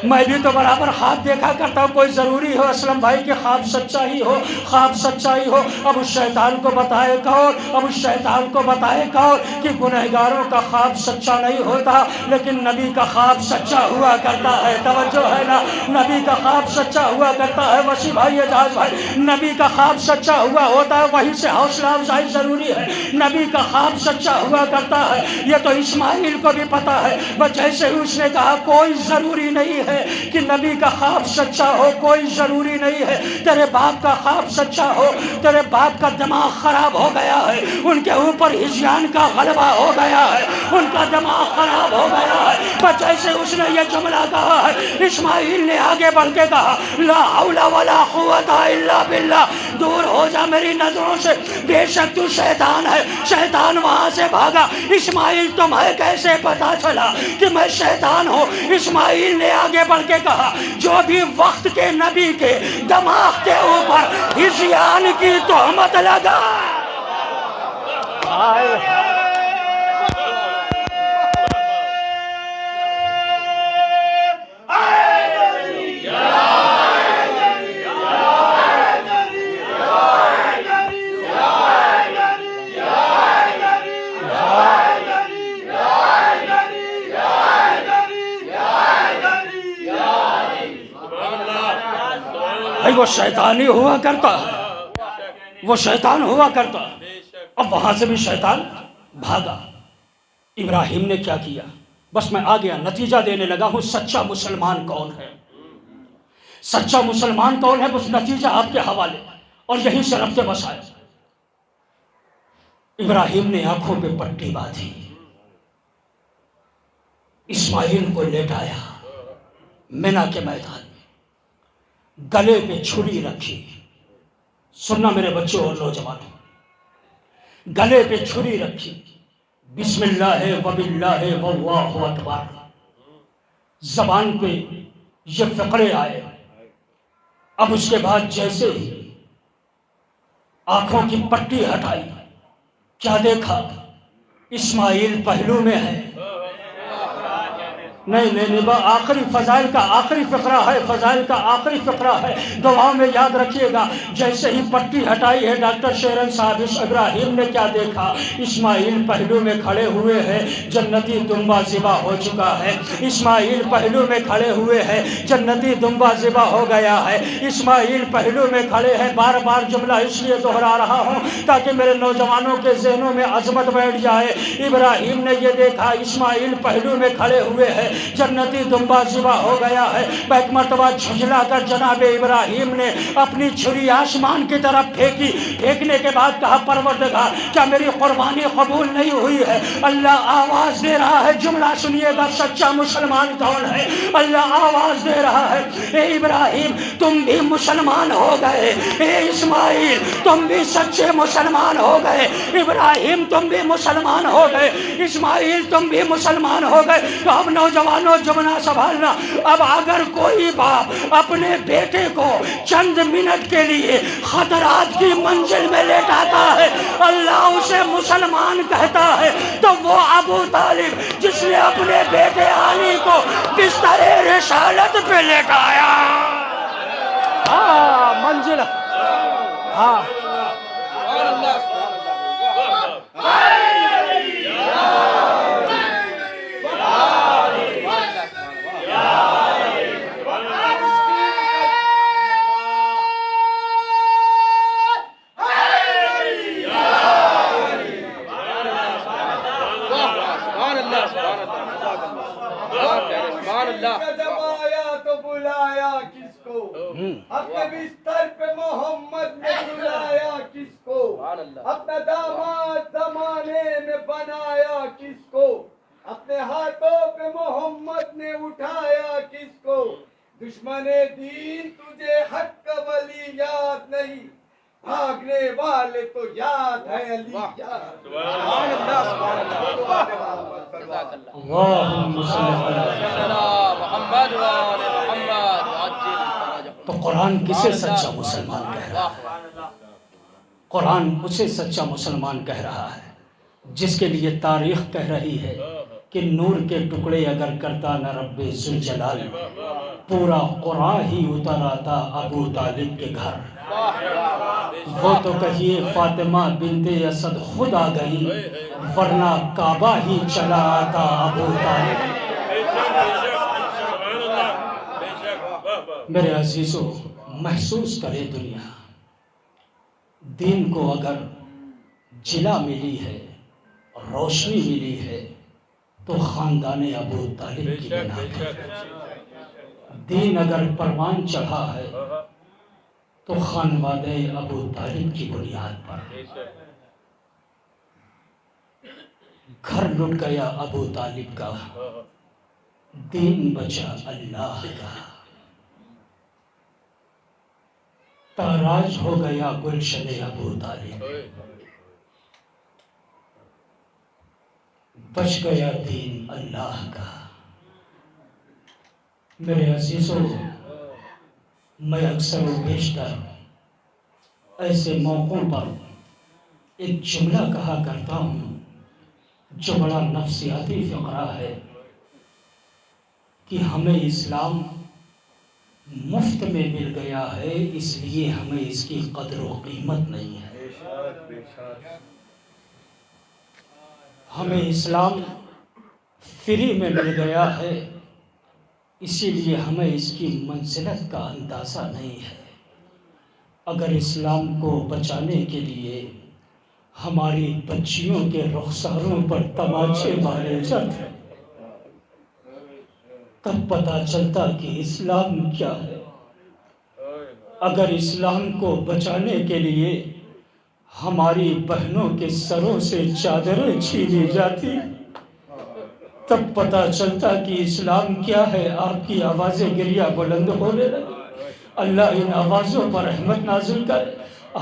میں بھی تو برابر خواب دیکھا کرتا ہوں. کوئی ضروری ہو اسلم بھائی کہ خواب سچا ہی ہو؟ خواب سچا ہی ہو. اب اس شیطان کو بتائے کون، اب اس شیطان کو بتائے کون کہ گنہگاروں کا خواب سچا نہیں ہوتا لیکن نبی کا خواب سچا ہوا کرتا ہے. توجہ ہے نا؟ نبی کا خواب سچا ہوا کرتا ہے. وسیع بھائی، اعجاز بھائی، نبی کا خواب سچا ہوا ہوتا ہے، وہیں سے حوصلہ افزائی ضروری ہے. نبی کا خواب سچا ہوا کرتا ہے. یہ تو اسماعیل کو بھی پتا ہے. بس جیسے ہی اس نے کہا کوئی ضروری نہیں ہے کہ نبی کا خواب سچا ہو، کوئی ضروری نہیں ہے. تیرے باپ کا خواب سچا ہو، تیرے باپ کا دماغ خراب ہو گیا ہے، ان کے اوپر ہجیان کا غلبہ ہو گیا ہے، ان کا دماغ خراب ہو گیا ہے. بس جیسے اس نے یہ جملہ کہا ہے، اسماعیل نے آگے بڑھ کے کہا لا حول ولا قوت الا باللہ، دور ہو جا میری نظروں سے، بے شک تو شیطان ہے. شیطان وہاں سے بھاگا. اسماعیل تمہیں کیسے پتا چلا کہ میں شیطان ہوں؟ اسماعیل نے آگے بڑھ کے کہا جو بھی وقت کے نبی کے دماغ کے اوپر ہجیان کی تہمت لگا. وہ شیطانی ہوا کرتا ہے، وہ شیطان ہوا کرتا ہے. اب وہاں سے بھی شیطان بھاگا. ابراہیم نے کیا کیا؟ بس میں آ گیا، نتیجہ دینے لگا ہوں. سچا مسلمان کون ہے؟ سچا مسلمان کون ہے؟ بس نتیجہ آپ کے حوالے، اور یہیں سے رب کے وسائل. ابراہیم نے آنکھوں پہ پٹی باندھی، اسماعیل کو لیٹایا مینا کے میدان میں، گلے پہ چھری رکھی. سننا میرے بچوں اور نوجوانوں، گلے پہ چھری رکھی، بسم اللہ وباللہ واللہ اکبر. زبان پہ یہ فقرے آئے. اب اس کے بعد جیسے ہی آنکھوں کی پٹی ہٹائی، کیا دیکھا؟ اسماعیل پہلو میں ہے. نہیں، آخری فضائل کا آخری فقرہ ہے، فضائل کا آخری فقرہ ہے. دعاؤں میں یاد رکھیے گا. جیسے ہی پٹی ہٹائی ہے ڈاکٹر شیرن صاحب، ابراہیم نے کیا دیکھا؟ اسماعیل پہلو میں کھڑے ہوئے ہیں، جنتی دمبا ذبح ہو چکا ہے. اسماعیل پہلو میں کھڑے ہوئے ہیں، جنتی دمبا ذبح ہو گیا ہے. اسماعیل پہلو میں کھڑے ہیں. بار بار جملہ اس لیے دہرا رہا ہوں تاکہ میرے نوجوانوں کے ذہنوں میں عظمت بیٹھ جائے. ابراہیم نے یہ دیکھا اسماعیل پہلو میں کھڑے ہوئے ہیں، جنتی دمبا ذبح ہو گیا ہے. ایک مرتبہ جھنجھلا کر جناب ابراہیم نے اپنی چھری آسمان کی طرف پھینکی. پھینکنے کے بعد کہا پروردگار کیا میری قربانی قبول نہیں ہوئی ہے؟ اللہ آواز دے رہا ہے. جملہ سنیے گا، سچا مسلمان کون ہے؟ اللہ آواز دے رہا ہے اے ابراہیم تم بھی مسلمان ہو گئے، اے اسماعیل تم بھی سچے مسلمان ہو گئے، ابراہیم تم بھی مسلمان ہو گئے، اسماعیل تم بھی مسلمان ہو گئے. تو اب نوجوانوں جملہ سنبھالنا. اب اگر کوئی باپ اپنے بیٹے کو چند منٹ کے لیے خطرات کی منزل میں لیٹاتا ہے، اللہ اسے مسلمان کہتا ہے. تو وہ ابو طالب جس نے اپنے بیٹے علی کو بستر رسالت پہ لیٹایا، منزل جب آیا تو بلایا کس کو؟ اپنے بستر پہ محمد نے سلایا کس کو؟ اپنا داماد زمانے میں بنایا کس کو؟ اپنے ہاتھوں پہ محمد نے اٹھایا کس کو؟ دشمن دین تجھے حق کا ولی یاد نہیں، بھاگنے والے تو یاد ہے علی یاد۔ سبحان اللہ سبحان اللہ۔ اللہم صلی علی محمد وآل محمد عجل فرجہ۔ تو قرآن کسے سچا مسلمان کہہ رہا ہے؟ قرآن اسے سچا مسلمان کہہ رہا ہے جس کے لیے تاریخ کہہ رہی ہے کہ نور کے ٹکڑے اگر کرتا نہ رب ذوالجلال، پورا قرآن ہی اتر آتا ابو طالب کے گھر۔ وہ تو کہیے فاطمہ بنت اسد خود آ گئی، ورنہ کعبہ ہی چلا آتا ابو طالب۔ میرے عزیزو، محسوس کرے دنیا، دین کو اگر جلا ملی ہے، روشنی ملی ہے تو خاندان ابو طالب کی بنا پر۔ دین اگر پروان چڑھا ہے تو خانوادہ ابو طالب کی بنیاد پر۔ گھر لٹ گیا ابو طالب کا، دین بچا اللہ کا۔ تاراج ہو گیا گلشن ابو طالب، بچ گیا دین اللہ کا۔ میرے عزیزو، میں اکثر و بیشتر ایسے موقعوں پر ایک جملہ کہا کرتا ہوں جو بڑا نفسیاتی فقرہ ہے کہ ہمیں اسلام مفت میں مل گیا ہے، اس لیے ہمیں اس کی قدر و قیمت نہیں ہے۔ ہمیں اسلام فری میں مل گیا ہے، اسی لیے ہمیں اس کی منزلت کا اندازہ نہیں ہے۔ اگر اسلام کو بچانے کے لیے ہماری بچیوں کے رخساروں پر تماچے مارے جاتے تب پتہ چلتا کہ اسلام کیا ہے۔ اگر اسلام کو بچانے کے لیے ہماری بہنوں کے سروں سے چادریں چھینی جاتی تب پتہ چلتا کہ اسلام کیا ہے۔ آپ کی آوازیں گریہ بلند ہونے لگی۔ اللہ ان آوازوں پر رحمت نازل کرے،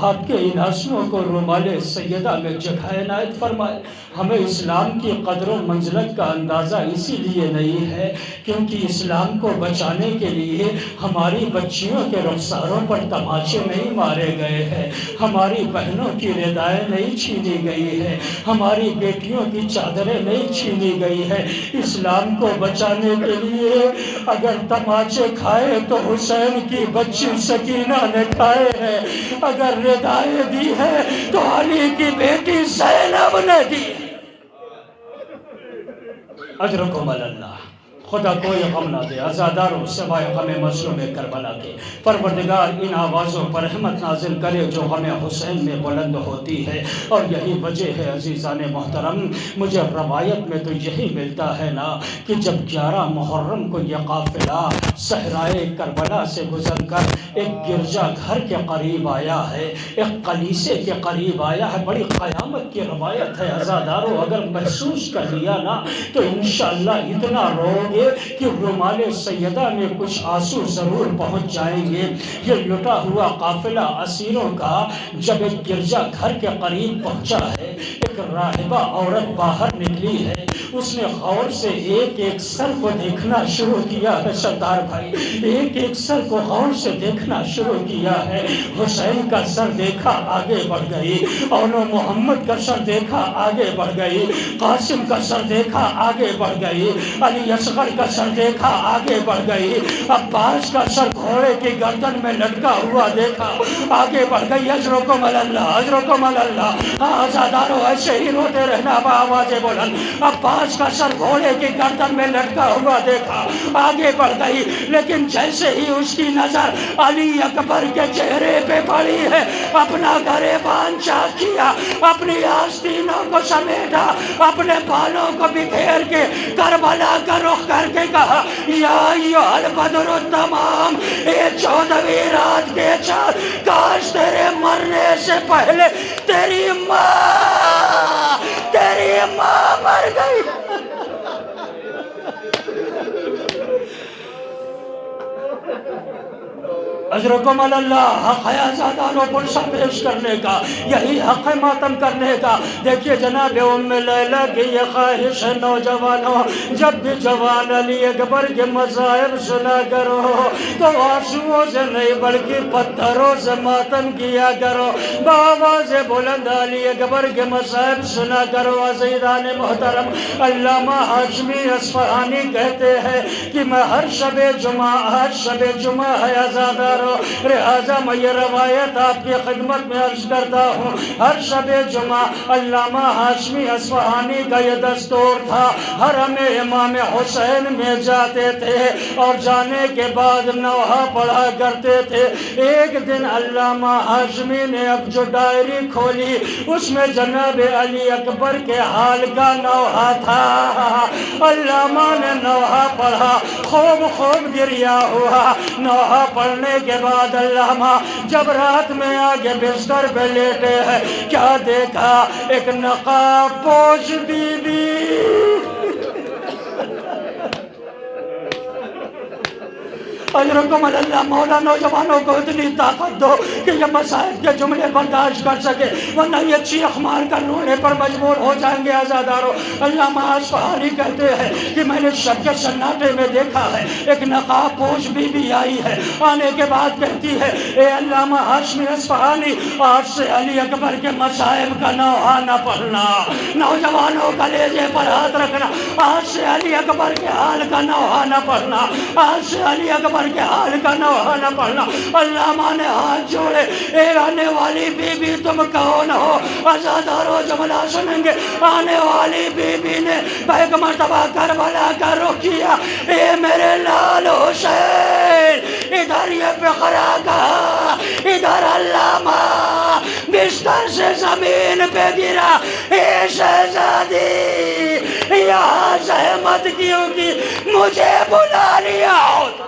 آپ کے ان آنسوؤں کو رومال سیدہ میں جگہ عنایت فرمائے۔ ہمیں اسلام کی قدر و منزلت کا اندازہ اسی لیے نہیں ہے کیونکہ اسلام کو بچانے کے لیے ہماری بچیوں کے رخساروں پر تماچے نہیں مارے گئے ہیں، ہماری بہنوں کی ردائیں نہیں چھینی گئی ہے، ہماری بیٹیوں کی چادریں نہیں چھینی گئی ہے۔ اسلام کو بچانے کے لیے اگر تماچے کھائے تو حسین کی بچی سکینہ نے کھائے ہیں، اگر ردائیں دی ہے تو علی کی بیٹی زینب نے دی۔ اجرکم اللہ۔ خدا کوئی غم نہ دے عزاداروں سوائے غم مظلوم کربلا کے۔ پروردگار ان آوازوں پر رحمت نازل کرے جو غم حسین میں بلند ہوتی ہے۔ اور یہی وجہ ہے عزیزان محترم، مجھے روایت میں تو یہی ملتا ہے نا کہ جب 11 محرم کو یہ قافلہ صحرائے کربلا سے گزر کر ایک گرجا گھر کے قریب آیا ہے، ایک کلیسے کے قریب آیا ہے، بڑی قیامت کی روایت ہے عزاداروں۔ اگر محسوس کر لیا نا تو انشاءاللہ اتنا روگے کہ رومال سیدہ میں کچھ آنسو ضرور پہنچ جائیں گے۔ یہ لٹا ہوا قافلہ اسیروں کا جب ایک گرجا گھر کے قریب پہنچا ہے، ایک راہبہ عورت باہر نکلی ہے، اس نے غور سے ایک ایک سر کو دیکھنا شروع کیا ہے۔ سردار بھائی، ایک ایک سر کو غور سے دیکھنا شروع کیا ہے۔ حسین کا سر دیکھا، آگے بڑھ گئی۔ اول محمد کا سر دیکھا، آگے بڑھ گئی۔ قاسم کا سر دیکھا، آگے بڑھ گئی۔ علی اصغر کا سر دیکھا، آگے بڑھ گئی۔ عباس کا سر گھوڑے کی گردن میں لٹکا ہوا دیکھا، آگے بڑھ گئی۔ اجرکم اللہ، اجرکم اللہ۔ ہاں عزاداروں ایسے ہی روتے رہنا بآواز بلند۔ عباس عباس کا سر گھوڑے کی گردن میں لٹکا ہوا دیکھا، آگے بڑھ گئی، لیکن جیسے ہی اس کی نظر علی اکبر کے چہرے پہ پڑی ہے، اپنا گریبان چاک کیا، اپنی آستینوں کو سمیٹا، اپنے بالوں کو بکھیر کے کربلا کا رخ کر کے کہا یا ایھا البدر التمام، اے 14ویں رات کے چاند، کاش تیرے مرنے سے پہلے تیری ماں مر گئی۔ اجرکم اللہ، حق ہے آزادانوں پرسہ پیش کرنے کا، یہی حق ہے ماتم کرنے کا۔ دیکھیے جناب ام لیلہ کی یہ خواہش ہے نوجوانوں، جب بھی جوان علی اکبر کے مصائب سنا کرو تو آنسوؤں سے نہیں بلکہ پتھروں سے ماتم کیا کرو، بآواز بلند علی اکبر کے مصائب سنا کرو۔ عزیزان محترم، علامہ ہاشمی اصفہانی کہتے ہیں کہ میں ہر شب جمعہ ہے آزادہ، لہذا میں یہ روایت آپ کی خدمت میں عرض کرتا ہوں۔ ہر شب جمعہ علامہ ہاشمی اصفہانی کا یہ دستور تھا، حرم امام حسین میں جاتے تھے اور جانے کے بعد نوحہ پڑھا کرتے تھے۔ ایک دن علامہ ہاشمی نے اب جو ڈائری کھولی اس میں جناب علی اکبر کے حال کا نوحہ تھا۔ علامہ نے نوحہ پڑھا، خوب گریا ہوا۔ نوحہ پڑھنے کے بعد علامہ جب رات میں آگے بستر پہ لیٹے ہیں، کیا دیکھا؟ ایک نقاب پوش بی بی۔ اجرکم اللہ، مولا نوجوانوں کو اتنی طاقت دو کہ یہ مسائل کے جملے برداشت کر سکے، ورنہ یہ چیخ مار کر رونے پر مجبور ہو جائیں گے آزاداروں۔ علامہ اصفہانی کہتے ہیں کہ میں نے شب کے سناٹے میں دیکھا ہے ایک نقاب پوش بی بی آئی ہے، آنے کے بعد کہتی ہے اے علامہ ہاشمی اصفہانی، آج سے علی اکبر کے مصائب کا نوحہ نہ پڑھنا، نوجوانوں کا کلیجے پر ہاتھ رکھنا، آج سے علی اکبر کے حال کا نوحہ نہ پڑھنا، آج سے علی اکبر کے حال کا نوحہ نہ پڑھنا۔ علامہ نے ہاتھ جوڑے، اے آنے والی بی بی تم کون ہو؟ عزاداروں جملہ سنیں گے، آنے والی بی بی نے ایک مرتبہ کربلا کا رخ کیا، اے میرے لال حسین، ادھر یہ فقرہ کہا، ادھر علامہ بستر سے زمین پہ گرا، اے شہزادی یہاں زحمت کیوں کی، مجھے بلا لیا ہوتا۔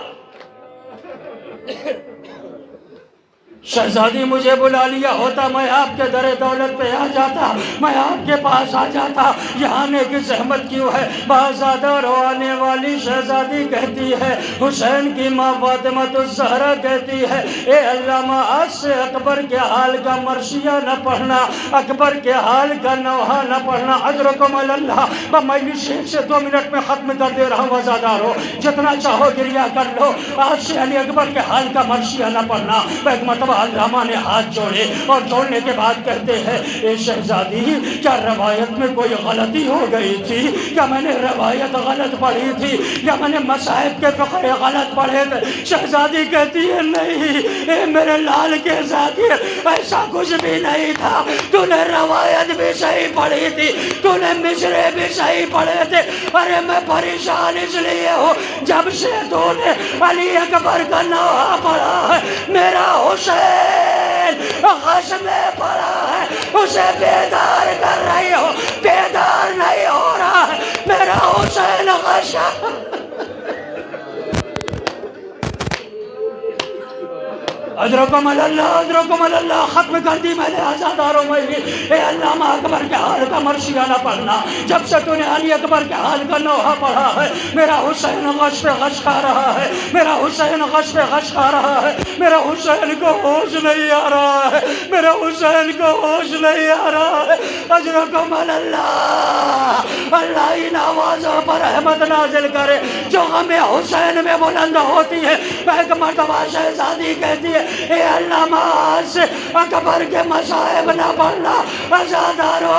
شہزادی مجھے بلا لیا ہوتا، میں آپ کے در دولت پہ آ جاتا، میں آپ کے پاس آ جاتا، یہاں آنے کی زحمت کیوں ہے؟ بازادہ روانے والی شہزادی کہتی ہے، حسین کی ماں فاطمۃ الزہرا کہتی ہے، اے علامہ آج سے اکبر کے حال کا مرثیہ نہ پڑھنا، اکبر کے حال کا نوحہ نہ پڑھنا۔ اجرکم اللہ، میں شیخ سے 2 منٹ میں ختم کر دے رہا ہوں عزادارو، جتنا چاہو گریا کر لو، آج سے علی اکبر کے حال کا مرثیہ نہ پڑھنا۔ ایک مرتبہ علامہ نے ہاتھ جوڑے اور جوڑنے کے بعد کہتے ہیں، اے شہزادی کیا روایت میں کوئی غلطی ہو گئی تھی؟ کیا میں نے روایت غلط پڑھی تھی؟ یا میں نے مصائب کے فقرے غلط پڑھے تھے؟ شہزادی کہتی ہے نہیں، اے میرے لال کے ذاکر، ایسا کچھ بھی نہیں تھا، تو نے روایت بھی صحیح پڑھی تھی، تو نے مصرے بھی صحیح پڑھے تھے۔ ارے میں پریشان اس لیے ہوں، جب سے تو نے علی اکبر کا نوحہ پڑھا ہے، میرا حسین غش میں پڑا ہے، اسے بیدار کر رہی ہو، بیدار نہیں ہو رہا ہے، میرا حسین غش۔ اجرکم اللہ، ختم کر دی میں نے آزاداروں میں بھی، اے علامہ اکبر کے حال کا مرثیہ نہ پڑھنا، جب سے تو نے علی اکبر کے حال کا نوحہ پڑھا ہے، میرا حسین غش پہ غش کھا رہا ہے، میرا حسین غش پہ غش کھا رہا ہے، میرا حسین کو ہوش نہیں آ رہا ہے، میرا حسین کو ہوش نہیں آ رہا ہے۔ اجرکم اللہ، اللہ ان آوازوں پر رحمت نازل کرے جو غم حسین میں بلند ہوتی ہے۔ ایک مرتبہ شہزادی کہتی ہے، اے اللہ معاذ اکبر کے مصائب نہ پڑھنا عزادارو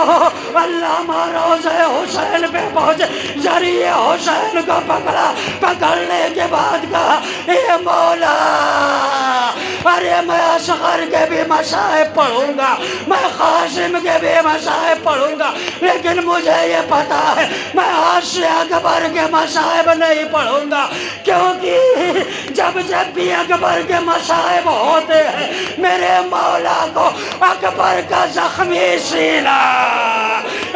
اللہ روضہ حسین پہ پہنچے ذریعے حسین کو پکڑا پکڑنے کے بعد کہا اے مولا ارے میں اصغر کے بھی مصائب پڑھوں گا میں قاسم کے بھی مصائب پڑھوں گا لیکن مجھے یہ پتا ہے میں آج سے اکبر کے مصائب نہیں پڑھوں گا کیونکہ جب بھی اکبر کے مصائب ہوتے ہیں میرے مولا کو اکبر کا زخمی سینہ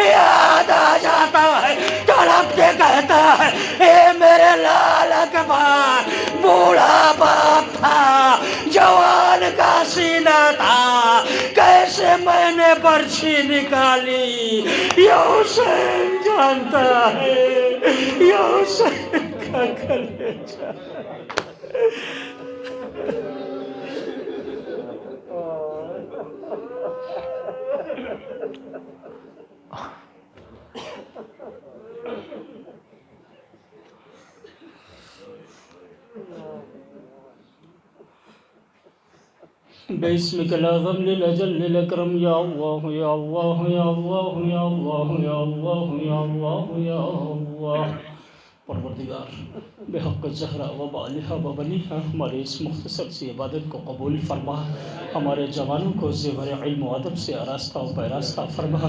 یاد آ جاتا ہے تڑپ کے کہتا ہے اے میرے لال اکبر بوڑھا باپ تھا جوان کا سینہ تھا کیسے میں نے برچھی نکالی یہ حسین جانتا ہے یہ حسین کا کلیجہ باسمك الأعظم للأجل للأكرم يا الله يا الله يا الله يا الله يا الله يا الله يا الله پروردگار بحق زہرا و بالہا و بنیہا ہمارے اس مختصر سی عبادت کو قبول فرما ہمارے جوانوں کو زیور علم و ادب سے آراستہ و پیراستہ فرما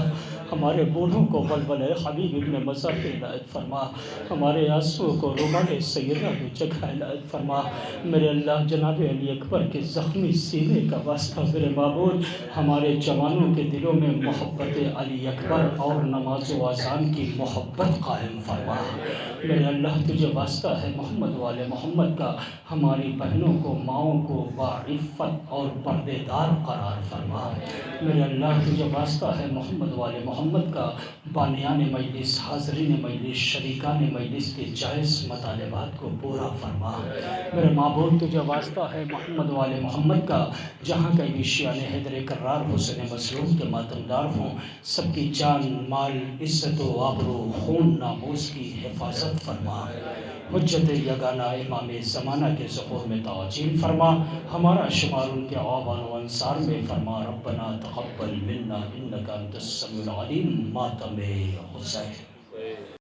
ہمارے بوڑھوں کو بلبلِ حبیب ابن مزاح عنایت فرما ہمارے آنسوؤں کو رومال سیدہ کو جگہ عنایت فرما میرے اللہ جناب علی اکبر کے زخمی سینے کا واسطہ میرے معبود ہمارے جوانوں کے دلوں میں محبت علی اکبر اور نماز و اذان کی محبت قائم فرما میرے اللہ تجھے واسطہ ہے محمد والے محمد کا ہماری بہنوں کو ماؤں کو باعفت اور پردے دار قرار فرما میرے اللہ تجھے واسطہ ہے محمد والے محمد کا بانیان مجلس حاضرین مجلس شریکان مجلس کے جائز مطالبات کو پورا فرما میرے معبود تجھے واسطہ ہے محمد والے محمد کا جہاں کہیں بھی شیعان حیدر کرار حسین مسلوم کے ماتمدار ہوں سب کی جان مال عزت و آبرو خون ناموس کی حفاظت فرما حجت یگانہ امام زمانہ کے ظہور میں تعجیل فرما ہمارا شمار ان کے آبان و انصار میں فرما ربنا تقبل منا انکا انت السمیع العلیم ماتم حسین